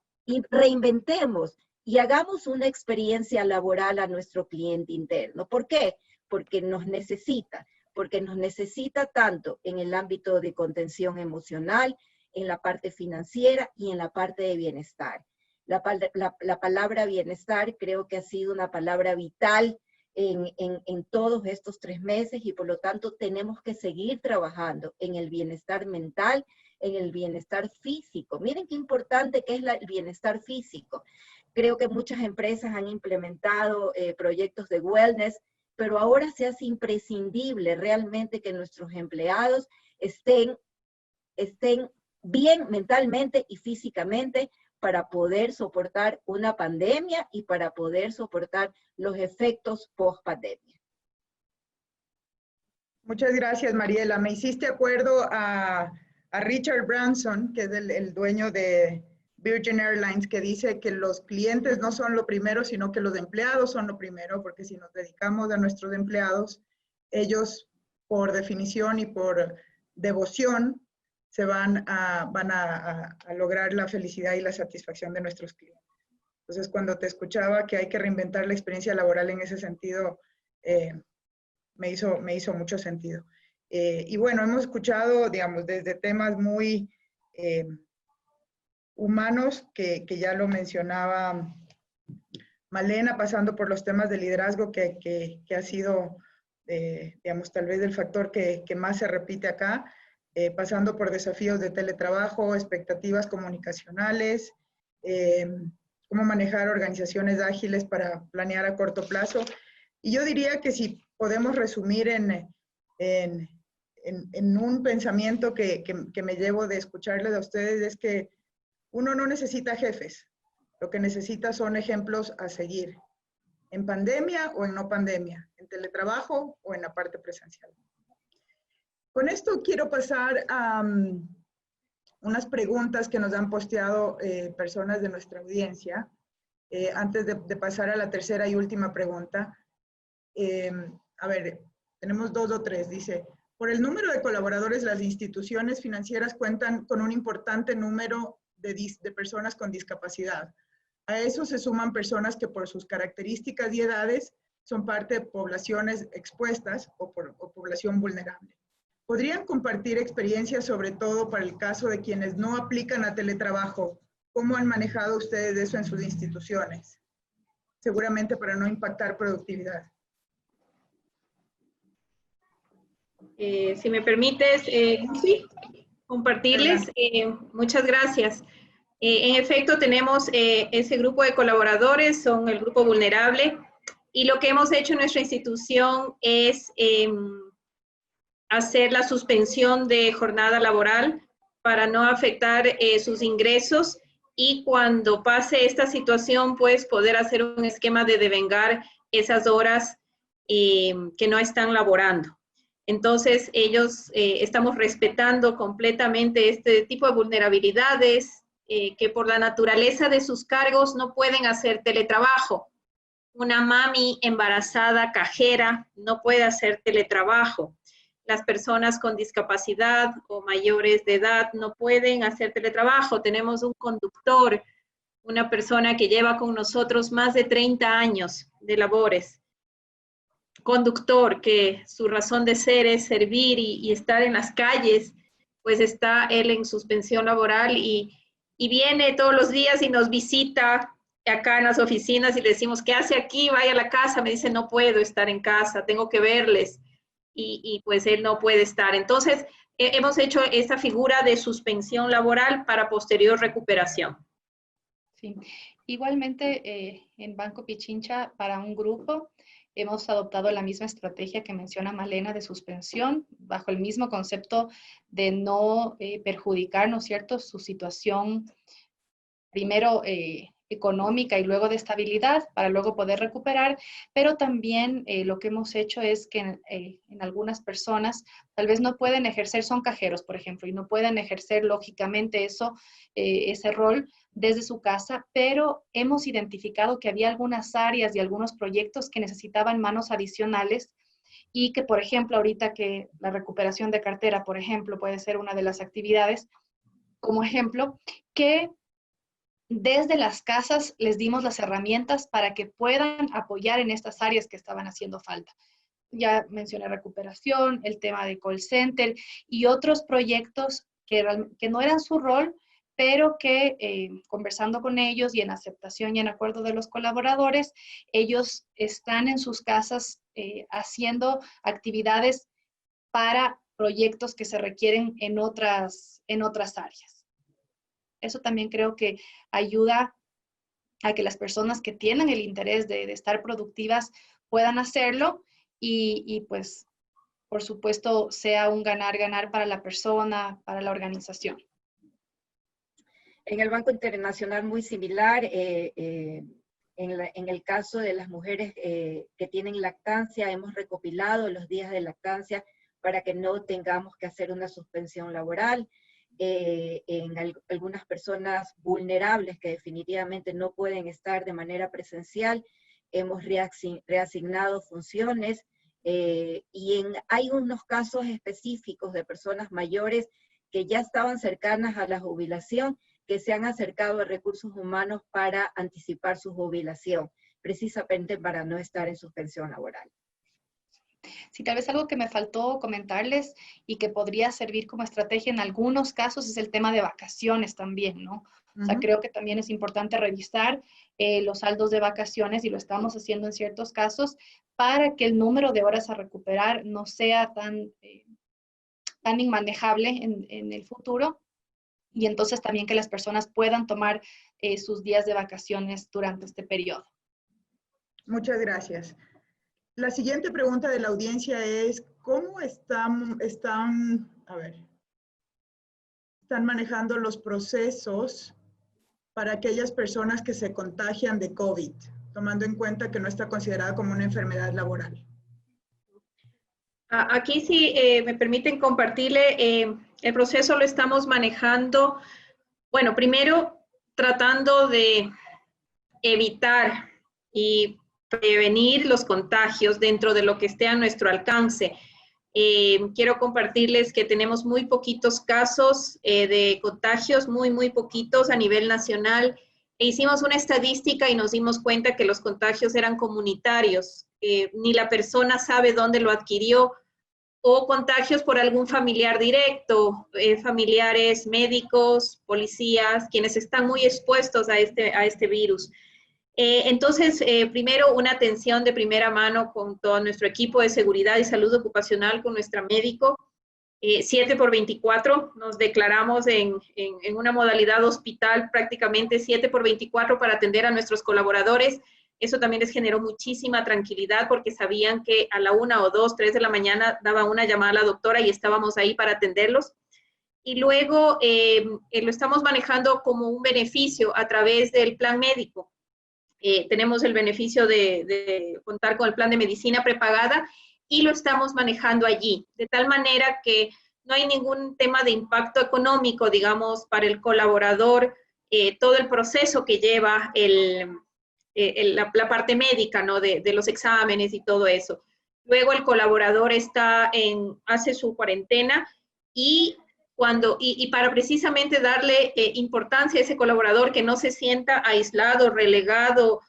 reinventemos y hagamos una experiencia laboral a nuestro cliente interno. ¿Por qué? Porque nos necesita tanto en el ámbito de contención emocional, en la parte financiera y en la parte de bienestar. La palabra bienestar creo que ha sido una palabra vital en todos estos 3 meses y por lo tanto tenemos que seguir trabajando en el bienestar mental, en el bienestar físico. Miren qué importante que es el bienestar físico. Creo que muchas empresas han implementado proyectos de wellness, pero ahora se hace imprescindible realmente que nuestros empleados estén bien mentalmente y físicamente para poder soportar una pandemia y para poder soportar los efectos post-pandemia. Muchas gracias, Mariela. Me hiciste acuerdo a Richard Branson, que es el dueño de Virgin Airlines, que dice que los clientes no son lo primero, sino que los empleados son lo primero, porque si nos dedicamos a nuestros empleados, ellos por definición y por devoción van a lograr la felicidad y la satisfacción de nuestros clientes. Entonces, cuando te escuchaba que hay que reinventar la experiencia laboral en ese sentido, me hizo mucho sentido. Y bueno, hemos escuchado, digamos, desde temas muy humanos, que ya lo mencionaba Malena, pasando por los temas de liderazgo, que ha sido, digamos, tal vez el factor que más se repite acá, pasando por desafíos de teletrabajo, expectativas comunicacionales, cómo manejar organizaciones ágiles para planear a corto plazo. Y yo diría que si podemos resumir en un pensamiento que me llevo de escucharles a ustedes, es que uno no necesita jefes, lo que necesita son ejemplos a seguir, en pandemia o en no pandemia, en teletrabajo o en la parte presencial. Con esto quiero pasar a unas preguntas que nos han posteado personas de nuestra audiencia, antes de pasar a la tercera y última pregunta. A ver, tenemos 2 o 3, dice, por el número de colaboradores, las instituciones financieras cuentan con un importante número de personas con discapacidad. A eso se suman personas que por sus características y edades son parte de poblaciones expuestas o población vulnerable. ¿Podrían compartir experiencias, sobre todo para el caso de quienes no aplican a teletrabajo? ¿Cómo han manejado ustedes eso en sus instituciones? Seguramente para no impactar productividad. Si me permites, sí, compartirles. Muchas gracias. En efecto, tenemos ese grupo de colaboradores, son el grupo vulnerable, y lo que hemos hecho en nuestra institución es hacer la suspensión de jornada laboral para no afectar sus ingresos, y cuando pase esta situación, pues poder hacer un esquema de devengar esas horas que no están laborando. Entonces, ellos estamos respetando completamente este tipo de vulnerabilidades que por la naturaleza de sus cargos no pueden hacer teletrabajo. Una mami embarazada, cajera, no puede hacer teletrabajo. Las personas con discapacidad o mayores de edad no pueden hacer teletrabajo. Tenemos un conductor, una persona que lleva con nosotros más de 30 años de labores. Conductor que su razón de ser es servir y estar en las calles, pues está él en suspensión laboral y viene todos los días y nos visita acá en las oficinas y le decimos, ¿qué hace aquí? Vaya a la casa. Me dice, no puedo estar en casa, tengo que verles. Y pues él no puede estar. Entonces, hemos hecho esta figura de suspensión laboral para posterior recuperación. Sí. Igualmente, en Banco Pichincha, para un grupo, hemos adoptado la misma estrategia que menciona Malena de suspensión, bajo el mismo concepto de no perjudicar, ¿no es cierto?, su situación, primero económica y luego de estabilidad, para luego poder recuperar, pero también lo que hemos hecho es que en algunas personas tal vez no pueden ejercer, son cajeros, por ejemplo, y no pueden ejercer lógicamente ese rol desde su casa, pero hemos identificado que había algunas áreas y algunos proyectos que necesitaban manos adicionales y que, por ejemplo, ahorita que la recuperación de cartera, por ejemplo, puede ser una de las actividades, como ejemplo, que desde las casas les dimos las herramientas para que puedan apoyar en estas áreas que estaban haciendo falta. Ya mencioné recuperación, el tema de call center y otros proyectos que no eran su rol, pero que conversando con ellos y en aceptación y en acuerdo de los colaboradores, ellos están en sus casas haciendo actividades para proyectos que se requieren en otras áreas. Eso también creo que ayuda a que las personas que tienen el interés de estar productivas puedan hacerlo y pues, por supuesto, sea un ganar-ganar para la persona, para la organización. En el Banco Internacional muy similar, en el caso de las mujeres que tienen lactancia, hemos recopilado los días de lactancia para que no tengamos que hacer una suspensión laboral. Algunas personas vulnerables que definitivamente no pueden estar de manera presencial, hemos reasignado funciones y hay unos casos específicos de personas mayores que ya estaban cercanas a la jubilación, que se han acercado a recursos humanos para anticipar su jubilación, precisamente para no estar en suspensión laboral. Sí, tal vez algo que me faltó comentarles y que podría servir como estrategia en algunos casos es el tema de vacaciones también, ¿no? O sea, creo que también es importante revisar los saldos de vacaciones y lo estamos haciendo en ciertos casos para que el número de horas a recuperar no sea tan inmanejable en el futuro y entonces también que las personas puedan tomar sus días de vacaciones durante este periodo. Muchas gracias. La siguiente pregunta de la audiencia es, ¿cómo están manejando los procesos para aquellas personas que se contagian de COVID, tomando en cuenta que no está considerada como una enfermedad laboral? Aquí sí me permiten compartirle, el proceso lo estamos manejando, bueno, primero tratando de evitar y prevenir los contagios dentro de lo que esté a nuestro alcance. Quiero compartirles que tenemos muy poquitos casos de contagios, muy poquitos a nivel nacional. Hicimos una estadística y nos dimos cuenta que los contagios eran comunitarios. Ni la persona sabe dónde lo adquirió, o contagios por algún familiar directo, familiares, médicos, policías, quienes están muy expuestos a este virus. Entonces, primero, una atención de primera mano con todo nuestro equipo de seguridad y salud ocupacional, con nuestra médico. 7x24, nos declaramos en una modalidad hospital prácticamente 7x24 para atender a nuestros colaboradores. Eso también les generó muchísima tranquilidad porque sabían que a la 1 o 2, 3 de la mañana daba una llamada a la doctora y estábamos ahí para atenderlos. Y luego lo estamos manejando como un beneficio a través del plan médico. Tenemos el beneficio de contar con el plan de medicina prepagada y lo estamos manejando allí, de tal manera que no hay ningún tema de impacto económico, digamos, para el colaborador, todo el proceso que lleva la parte médica, ¿no? De los exámenes y todo eso. Luego el colaborador hace su cuarentena y para precisamente darle importancia a ese colaborador, que no se sienta aislado, relegado,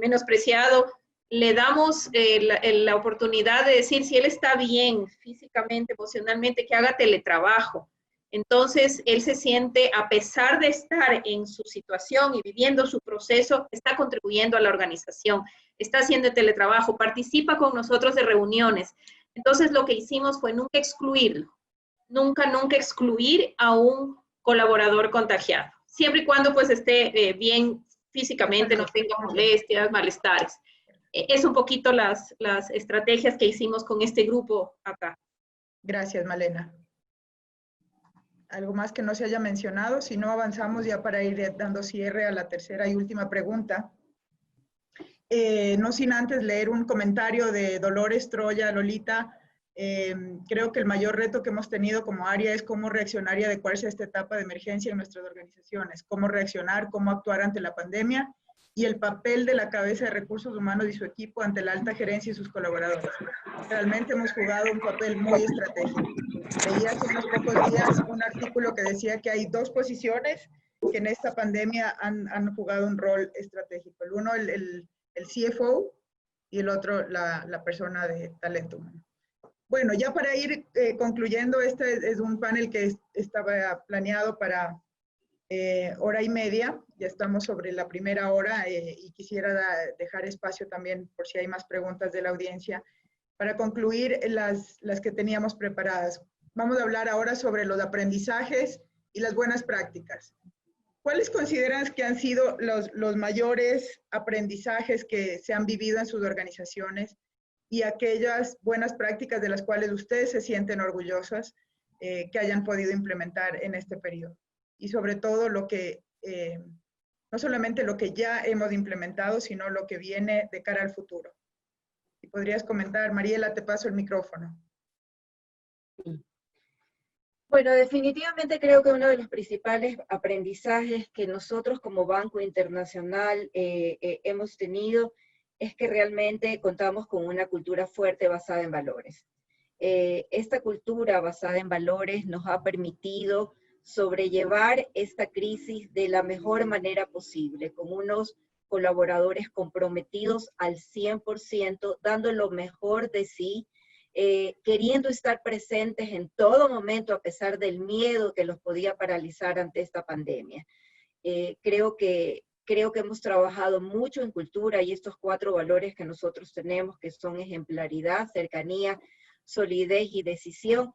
menospreciado, le damos la oportunidad de decir si él está bien físicamente, emocionalmente, que haga teletrabajo. Entonces, él se siente, a pesar de estar en su situación y viviendo su proceso, está contribuyendo a la organización, está haciendo teletrabajo, participa con nosotros de reuniones. Entonces, lo que hicimos fue nunca excluirlo, nunca excluir a un colaborador contagiado, siempre y cuando pues esté bien físicamente, no tenga molestias, malestares. Es un poquito las estrategias que hicimos con este grupo acá. Gracias, Malena. ¿Algo más que no se haya mencionado? Si no, avanzamos ya para ir dando cierre a la tercera y última pregunta. No sin antes leer un comentario de Dolores Troya, Lolita. Creo que el mayor reto que hemos tenido como área es cómo reaccionar y adecuarse a esta etapa de emergencia en nuestras organizaciones. Cómo reaccionar, cómo actuar ante la pandemia y el papel de la cabeza de recursos humanos y su equipo ante la alta gerencia y sus colaboradores. Realmente hemos jugado un papel muy estratégico. Leí hace unos pocos días un artículo que decía que hay 2 posiciones que en esta pandemia han jugado un rol estratégico. El uno, el CFO, y el otro, la persona de talento humano. Bueno, ya para ir concluyendo, este es un panel que estaba planeado para hora y media. Ya estamos sobre la primera hora y quisiera dejar espacio también por si hay más preguntas de la audiencia para concluir las que teníamos preparadas. Vamos a hablar ahora sobre los aprendizajes y las buenas prácticas. ¿Cuáles consideran que han sido los mayores aprendizajes que se han vivido en sus organizaciones y aquellas buenas prácticas de las cuales ustedes se sienten orgullosas que hayan podido implementar en este periodo? Y sobre todo lo que, no solamente lo que ya hemos implementado, sino lo que viene de cara al futuro. Si podrías comentar, Mariela, te paso el micrófono. Bueno, definitivamente creo que uno de los principales aprendizajes que nosotros como Banco Internacional hemos tenido es que realmente contamos con una cultura fuerte basada en valores. Esta cultura basada en valores nos ha permitido sobrellevar esta crisis de la mejor manera posible, con unos colaboradores comprometidos al 100%, dando lo mejor de sí, queriendo estar presentes en todo momento a pesar del miedo que los podía paralizar ante esta pandemia. Creo que hemos trabajado mucho en cultura y estos 4 valores que nosotros tenemos, que son ejemplaridad, cercanía, solidez y decisión,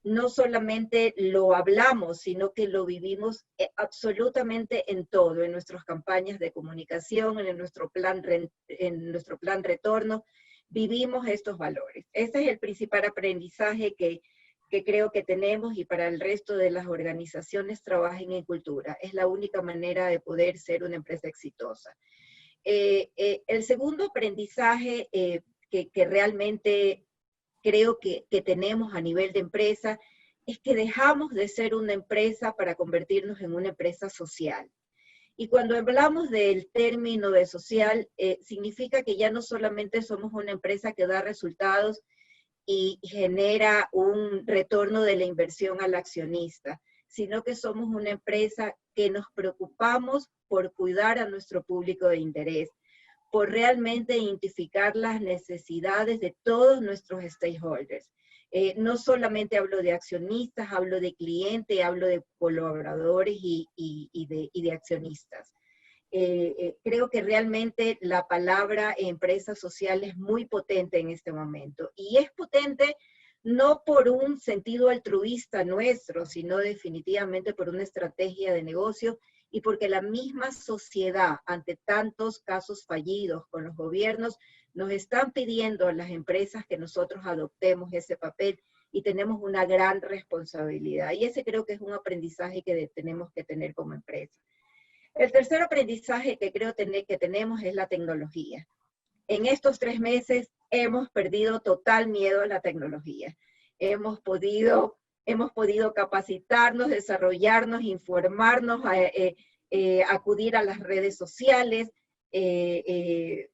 no solamente lo hablamos, sino que lo vivimos absolutamente en todo, en nuestras campañas de comunicación, en nuestro plan retorno, vivimos estos valores. Este es el principal aprendizaje que creo que tenemos, y para el resto de las organizaciones trabajen en cultura. Es la única manera de poder ser una empresa exitosa. El segundo aprendizaje que realmente creo que tenemos a nivel de empresa es que dejamos de ser una empresa para convertirnos en una empresa social. Y cuando hablamos del término de social, significa que ya no solamente somos una empresa que da resultados y genera un retorno de la inversión al accionista, sino que somos una empresa que nos preocupamos por cuidar a nuestro público de interés, por realmente identificar las necesidades de todos nuestros stakeholders. No solamente hablo de accionistas, hablo de clientes, hablo de colaboradores y de accionistas. Creo que realmente la palabra empresa social es muy potente en este momento. Y es potente no por un sentido altruista nuestro, sino definitivamente por una estrategia de negocio y porque la misma sociedad, ante tantos casos fallidos con los gobiernos, nos están pidiendo a las empresas que nosotros adoptemos ese papel y tenemos una gran responsabilidad. Y ese creo que es un aprendizaje que tenemos que tener como empresa. El tercer aprendizaje que creo que tenemos es la tecnología. En estos 3 meses hemos perdido total miedo a la tecnología. Hemos podido capacitarnos, desarrollarnos, informarnos, acudir a las redes sociales. Creo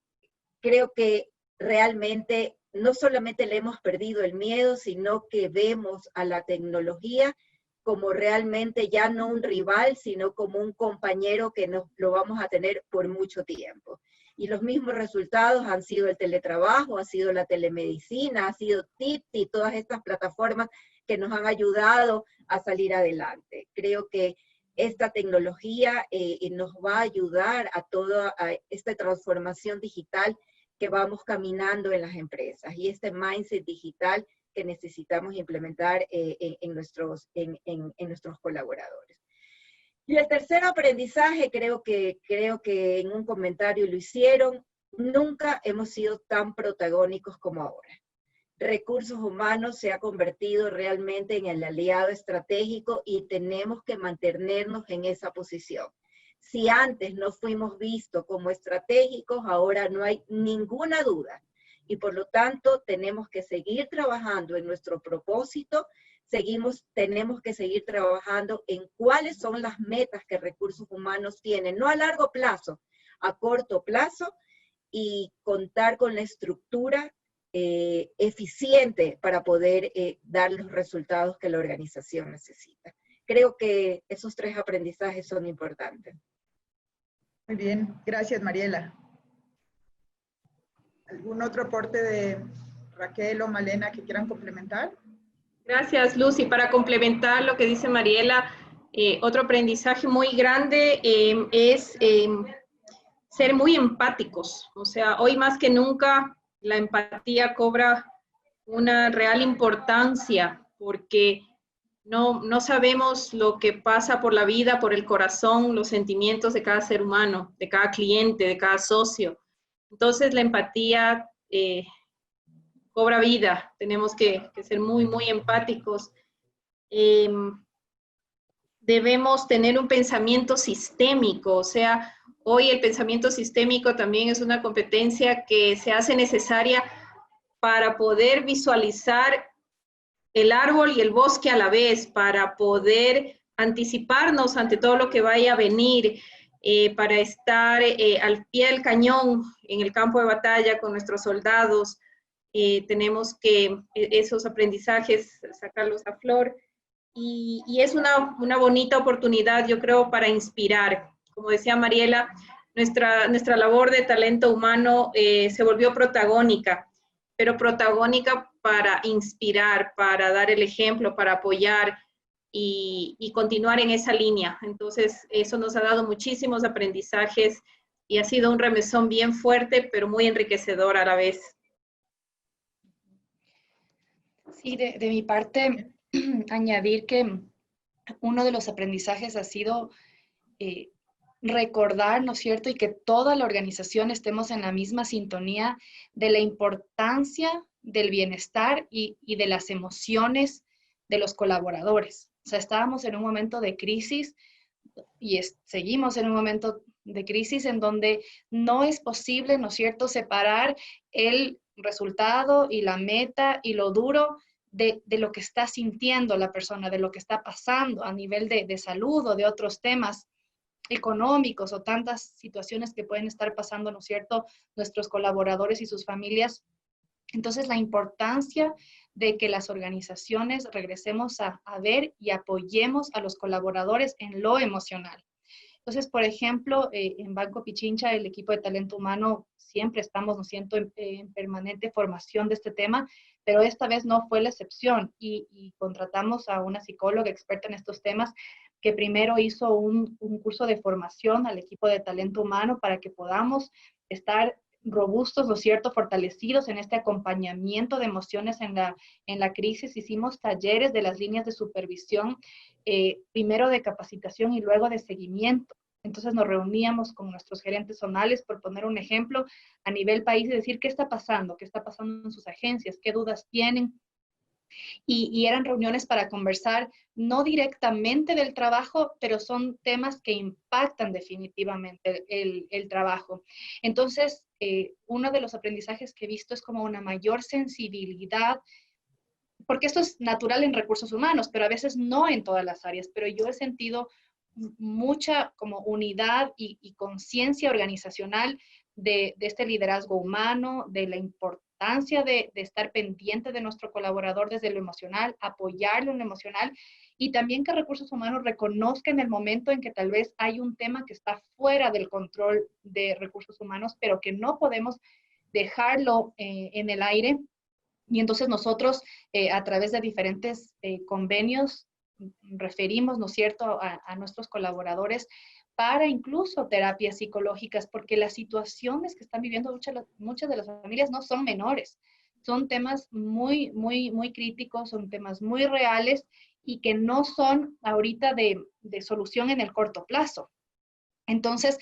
que realmente no solamente le hemos perdido el miedo, sino que vemos a la tecnología como realmente ya no un rival, sino como un compañero que lo vamos a tener por mucho tiempo. Y los mismos resultados han sido el teletrabajo, ha sido la telemedicina, ha sido TIPS y todas estas plataformas que nos han ayudado a salir adelante. Creo que esta tecnología nos va a ayudar a toda esta transformación digital que vamos caminando en las empresas y este mindset digital que necesitamos implementar en nuestros colaboradores. Y el tercer aprendizaje, creo que en un comentario lo hicieron, nunca hemos sido tan protagónicos como ahora. Recursos humanos se ha convertido realmente en el aliado estratégico y tenemos que mantenernos en esa posición. Si antes no fuimos vistos como estratégicos, ahora no hay ninguna duda. Y por lo tanto, tenemos que seguir trabajando en nuestro propósito, tenemos que seguir trabajando en cuáles son las metas que recursos humanos tienen, no a largo plazo, a corto plazo, y contar con la estructura eficiente para poder dar los resultados que la organización necesita. Creo que esos tres aprendizajes son importantes. Muy bien, gracias Mariela. ¿Algún otro aporte de Raquel o Malena que quieran complementar? Gracias, Lucy. Para complementar lo que dice Mariela, otro aprendizaje muy grande es ser muy empáticos. O sea, hoy más que nunca la empatía cobra una real importancia porque no sabemos lo que pasa por la vida, por el corazón, los sentimientos de cada ser humano, de cada cliente, de cada socio. Entonces la empatía cobra vida, tenemos que ser muy, muy empáticos. Debemos tener un pensamiento sistémico, o sea, hoy el pensamiento sistémico también es una competencia que se hace necesaria para poder visualizar el árbol y el bosque a la vez, para poder anticiparnos ante todo lo que vaya a venir, para estar al pie del cañón en el campo de batalla con nuestros soldados. Tenemos que esos aprendizajes sacarlos a flor y es una bonita oportunidad, yo creo, para inspirar. Como decía Mariela, nuestra labor de talento humano se volvió protagónica, pero protagónica para inspirar, para dar el ejemplo, para apoyar y continuar en esa línea. Entonces, eso nos ha dado muchísimos aprendizajes y ha sido un remesón bien fuerte, pero muy enriquecedor a la vez. Sí, de mi parte, añadir que uno de los aprendizajes ha sido recordar, ¿no es cierto? Y que toda la organización estemos en la misma sintonía de la importancia del bienestar y de las emociones de los colaboradores. O sea, estábamos en un momento de crisis y seguimos en un momento de crisis en donde no es posible, ¿no es cierto?, separar el resultado y la meta y lo duro de lo que está sintiendo la persona, de lo que está pasando a nivel de salud o de otros temas económicos o tantas situaciones que pueden estar pasando, ¿no es cierto?, nuestros colaboradores y sus familias. Entonces, la importancia de que las organizaciones regresemos a ver y apoyemos a los colaboradores en lo emocional. Entonces, por ejemplo, en Banco Pichincha, el equipo de talento humano, siempre estamos, ¿no es cierto?, en permanente formación de este tema, pero esta vez no fue la excepción y contratamos a una psicóloga experta en estos temas que primero hizo un curso de formación al equipo de talento humano para que podamos estar robustos, ¿no es cierto?, fortalecidos en este acompañamiento de emociones en la crisis. Hicimos talleres de las líneas de supervisión, primero de capacitación y luego de seguimiento. Entonces nos reuníamos con nuestros gerentes zonales, por poner un ejemplo, a nivel país y decir qué está pasando en sus agencias, qué dudas tienen. Y eran reuniones para conversar no directamente del trabajo, pero son temas que impactan definitivamente el trabajo. Entonces, uno de los aprendizajes que he visto es como una mayor sensibilidad, porque esto es natural en recursos humanos, pero a veces no en todas las áreas, pero yo he sentido mucha como unidad y conciencia organizacional de este liderazgo humano, de la importancia de estar pendiente de nuestro colaborador desde lo emocional, apoyarlo en lo emocional, y también que recursos humanos reconozcan el momento en que tal vez hay un tema que está fuera del control de recursos humanos, pero que no podemos dejarlo en el aire. Y entonces nosotros, a través de diferentes convenios, referimos, ¿no es cierto?, a nuestros colaboradores para incluso terapias psicológicas, porque las situaciones que están viviendo muchas de las familias no son menores. Son temas muy, muy, muy críticos, son temas muy reales y que no son ahorita de solución en el corto plazo. Entonces,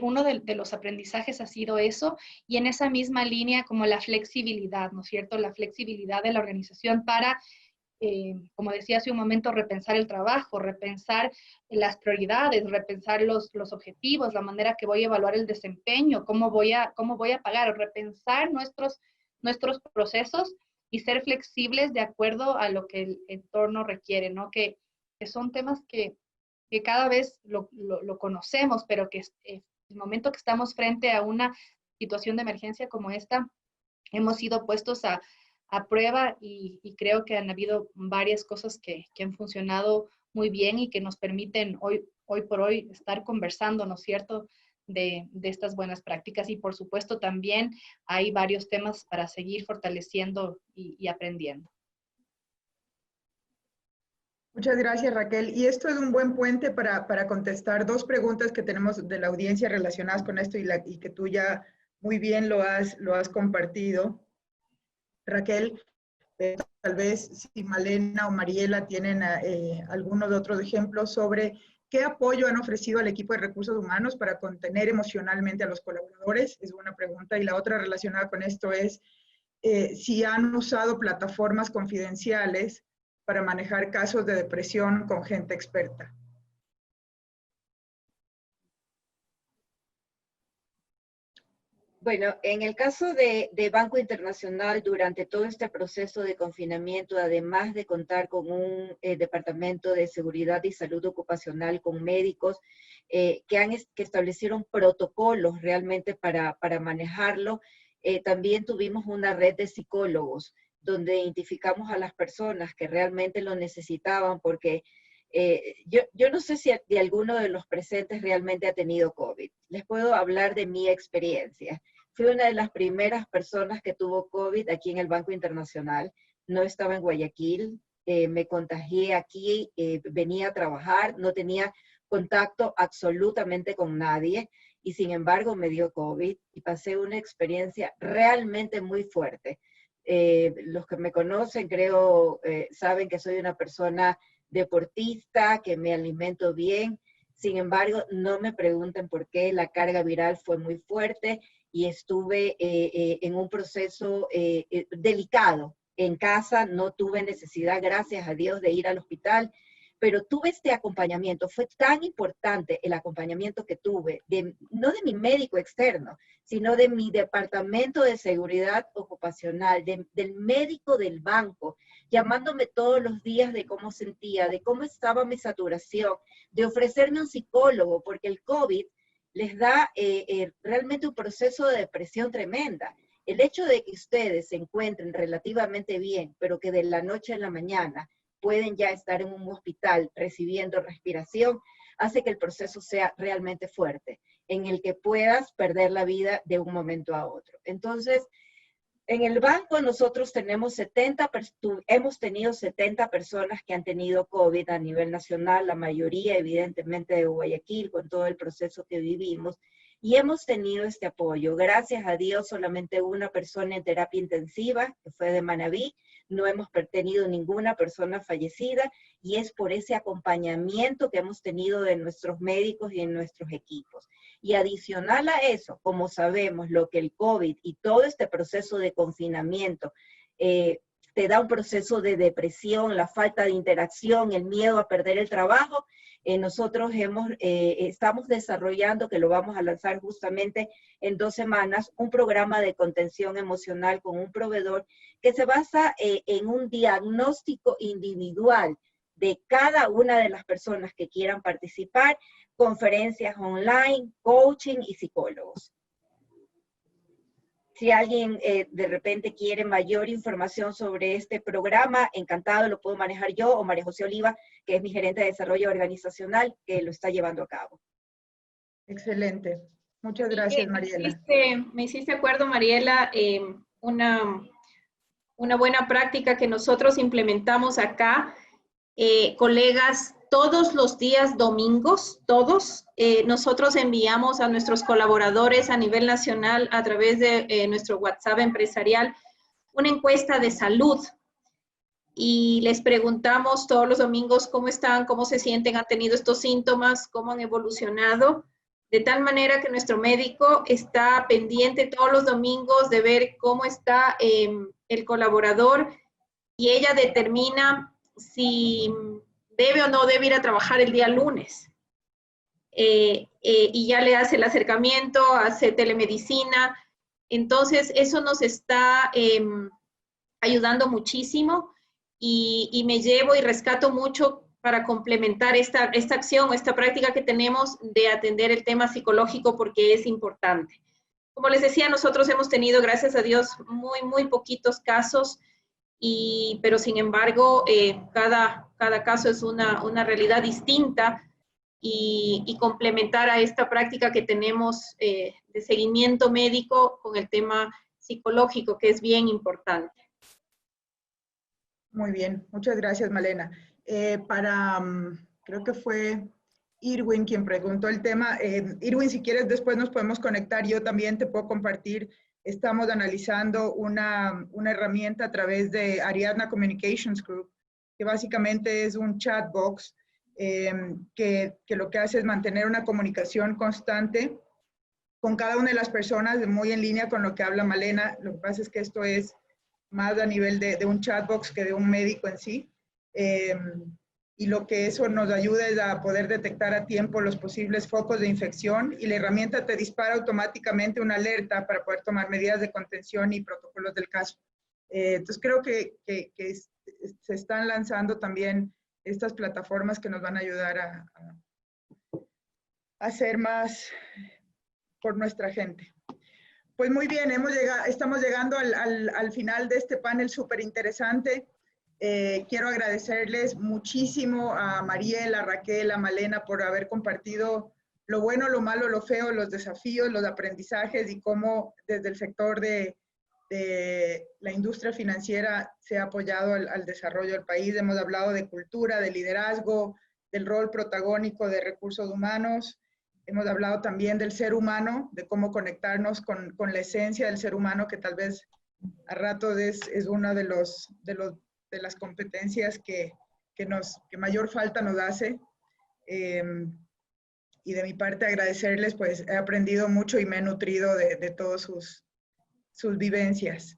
uno de los aprendizajes ha sido eso, y en esa misma línea como la flexibilidad, ¿no es cierto? La flexibilidad de la organización para, como decía hace un momento, repensar el trabajo, repensar las prioridades, repensar los objetivos, la manera que voy a evaluar el desempeño, cómo voy a pagar, repensar nuestros procesos y ser flexibles de acuerdo a lo que el entorno requiere, ¿no? Que son temas que cada vez lo conocemos, pero que el momento que estamos frente a una situación de emergencia como esta, hemos sido puestos a prueba, y creo que han habido varias cosas que han funcionado muy bien y que nos permiten hoy por hoy estar conversando, ¿no es cierto?, de estas buenas prácticas. Y por supuesto también hay varios temas para seguir fortaleciendo y aprendiendo. Muchas gracias, Raquel. Y esto es un buen puente para contestar dos preguntas que tenemos de la audiencia relacionadas con esto y que tú ya muy bien lo has compartido. Raquel, tal vez si Malena o Mariela tienen algunos de otros ejemplos sobre qué apoyo han ofrecido al equipo de recursos humanos para contener emocionalmente a los colaboradores, es una pregunta. Y la otra relacionada con esto es si han usado plataformas confidenciales para manejar casos de depresión con gente experta. Bueno, en el caso de Banco Internacional, durante todo este proceso de confinamiento, además de contar con un departamento de seguridad y salud ocupacional con médicos que establecieron protocolos realmente para manejarlo, también tuvimos una red de psicólogos donde identificamos a las personas que realmente lo necesitaban, porque yo no sé si de alguno de los presentes realmente ha tenido COVID. Les puedo hablar de mi experiencia. Fui una de las primeras personas que tuvo COVID aquí en el Banco Internacional. No estaba en Guayaquil, me contagié aquí, venía a trabajar, no tenía contacto absolutamente con nadie, y sin embargo me dio COVID y pasé una experiencia realmente muy fuerte. Los que me conocen creo saben que soy una persona deportista, que me alimento bien. Sin embargo, no me pregunten por qué, la carga viral fue muy fuerte y estuve en un proceso delicado. En casa no tuve necesidad, gracias a Dios, de ir al hospital, pero tuve este acompañamiento. Fue tan importante el acompañamiento que tuve, no de mi médico externo, sino de mi departamento de seguridad ocupacional, del médico del banco, llamándome todos los días de cómo sentía, de cómo estaba mi saturación, de ofrecerme un psicólogo, porque el COVID les da realmente un proceso de depresión tremenda. El hecho de que ustedes se encuentren relativamente bien, pero que de la noche a la mañana pueden ya estar en un hospital recibiendo respiración, hace que el proceso sea realmente fuerte, en el que puedas perder la vida de un momento a otro. Entonces, en el banco nosotros hemos tenido 70 personas que han tenido COVID a nivel nacional, la mayoría evidentemente de Guayaquil, con todo el proceso que vivimos, y hemos tenido este apoyo. Gracias a Dios, solamente una persona en terapia intensiva, que fue de Manabí. No hemos tenido ninguna persona fallecida, y es por ese acompañamiento que hemos tenido de nuestros médicos y en nuestros equipos. Y adicional a eso, como sabemos, lo que el COVID y todo este proceso de confinamiento te da un proceso de depresión, la falta de interacción, el miedo a perder el trabajo, nosotros estamos desarrollando, que lo vamos a lanzar justamente en 2 semanas, un programa de contención emocional con un proveedor que se basa en un diagnóstico individual de cada una de las personas que quieran participar, conferencias online, coaching y psicólogos. Si alguien de repente quiere mayor información sobre este programa, encantado, lo puedo manejar yo o María José Oliva, que es mi gerente de desarrollo organizacional, que lo está llevando a cabo. Excelente. Muchas gracias, Mariela. Me hiciste acuerdo, Mariela, una buena práctica que nosotros implementamos acá, colegas, todos los días domingos, nosotros enviamos a nuestros colaboradores a nivel nacional a través de nuestro WhatsApp empresarial una encuesta de salud y les preguntamos todos los domingos cómo están, cómo se sienten, han tenido estos síntomas, cómo han evolucionado, de tal manera que nuestro médico está pendiente todos los domingos de ver cómo está el colaborador y ella determina si debe o no debe ir a trabajar el día lunes. Y ya le hace el acercamiento, hace telemedicina. Entonces, eso nos está ayudando muchísimo y me llevo y rescato mucho para complementar esta acción, esta práctica que tenemos de atender el tema psicológico porque es importante. Como les decía, nosotros hemos tenido, gracias a Dios, muy poquitos casos, pero sin embargo, cada caso es una realidad distinta y complementar a esta práctica que tenemos de seguimiento médico con el tema psicológico, que es bien importante. Muy bien, muchas gracias, Malena. Creo que fue Irwin quien preguntó el tema. Irwin, si quieres, después nos podemos conectar. Yo también te puedo compartir. Estamos analizando una herramienta a través de Ariadna Communications Group, que básicamente es un chat box que lo que hace es mantener una comunicación constante con cada una de las personas, muy en línea con lo que habla Malena. Lo que pasa es que esto es más a nivel de un chat box que de un médico en sí. Y lo que eso nos ayuda es a poder detectar a tiempo los posibles focos de infección y la herramienta te dispara automáticamente una alerta para poder tomar medidas de contención y protocolos del caso. Entonces creo que se están lanzando también estas plataformas que nos van a ayudar a hacer más por nuestra gente. Pues muy bien, estamos llegando al final de este panel súper interesante. Quiero agradecerles muchísimo a Mariela, a Raquel, a Malena por haber compartido lo bueno, lo malo, lo feo, los desafíos, los aprendizajes y cómo desde el sector de la industria financiera se ha apoyado al desarrollo del país. Hemos hablado de cultura, de liderazgo, del rol protagónico de recursos humanos. Hemos hablado también del ser humano, de cómo conectarnos con la esencia del ser humano, que tal vez a ratos es una de las competencias que mayor falta nos hace. Y de mi parte agradecerles, pues he aprendido mucho y me he nutrido de todas sus vivencias.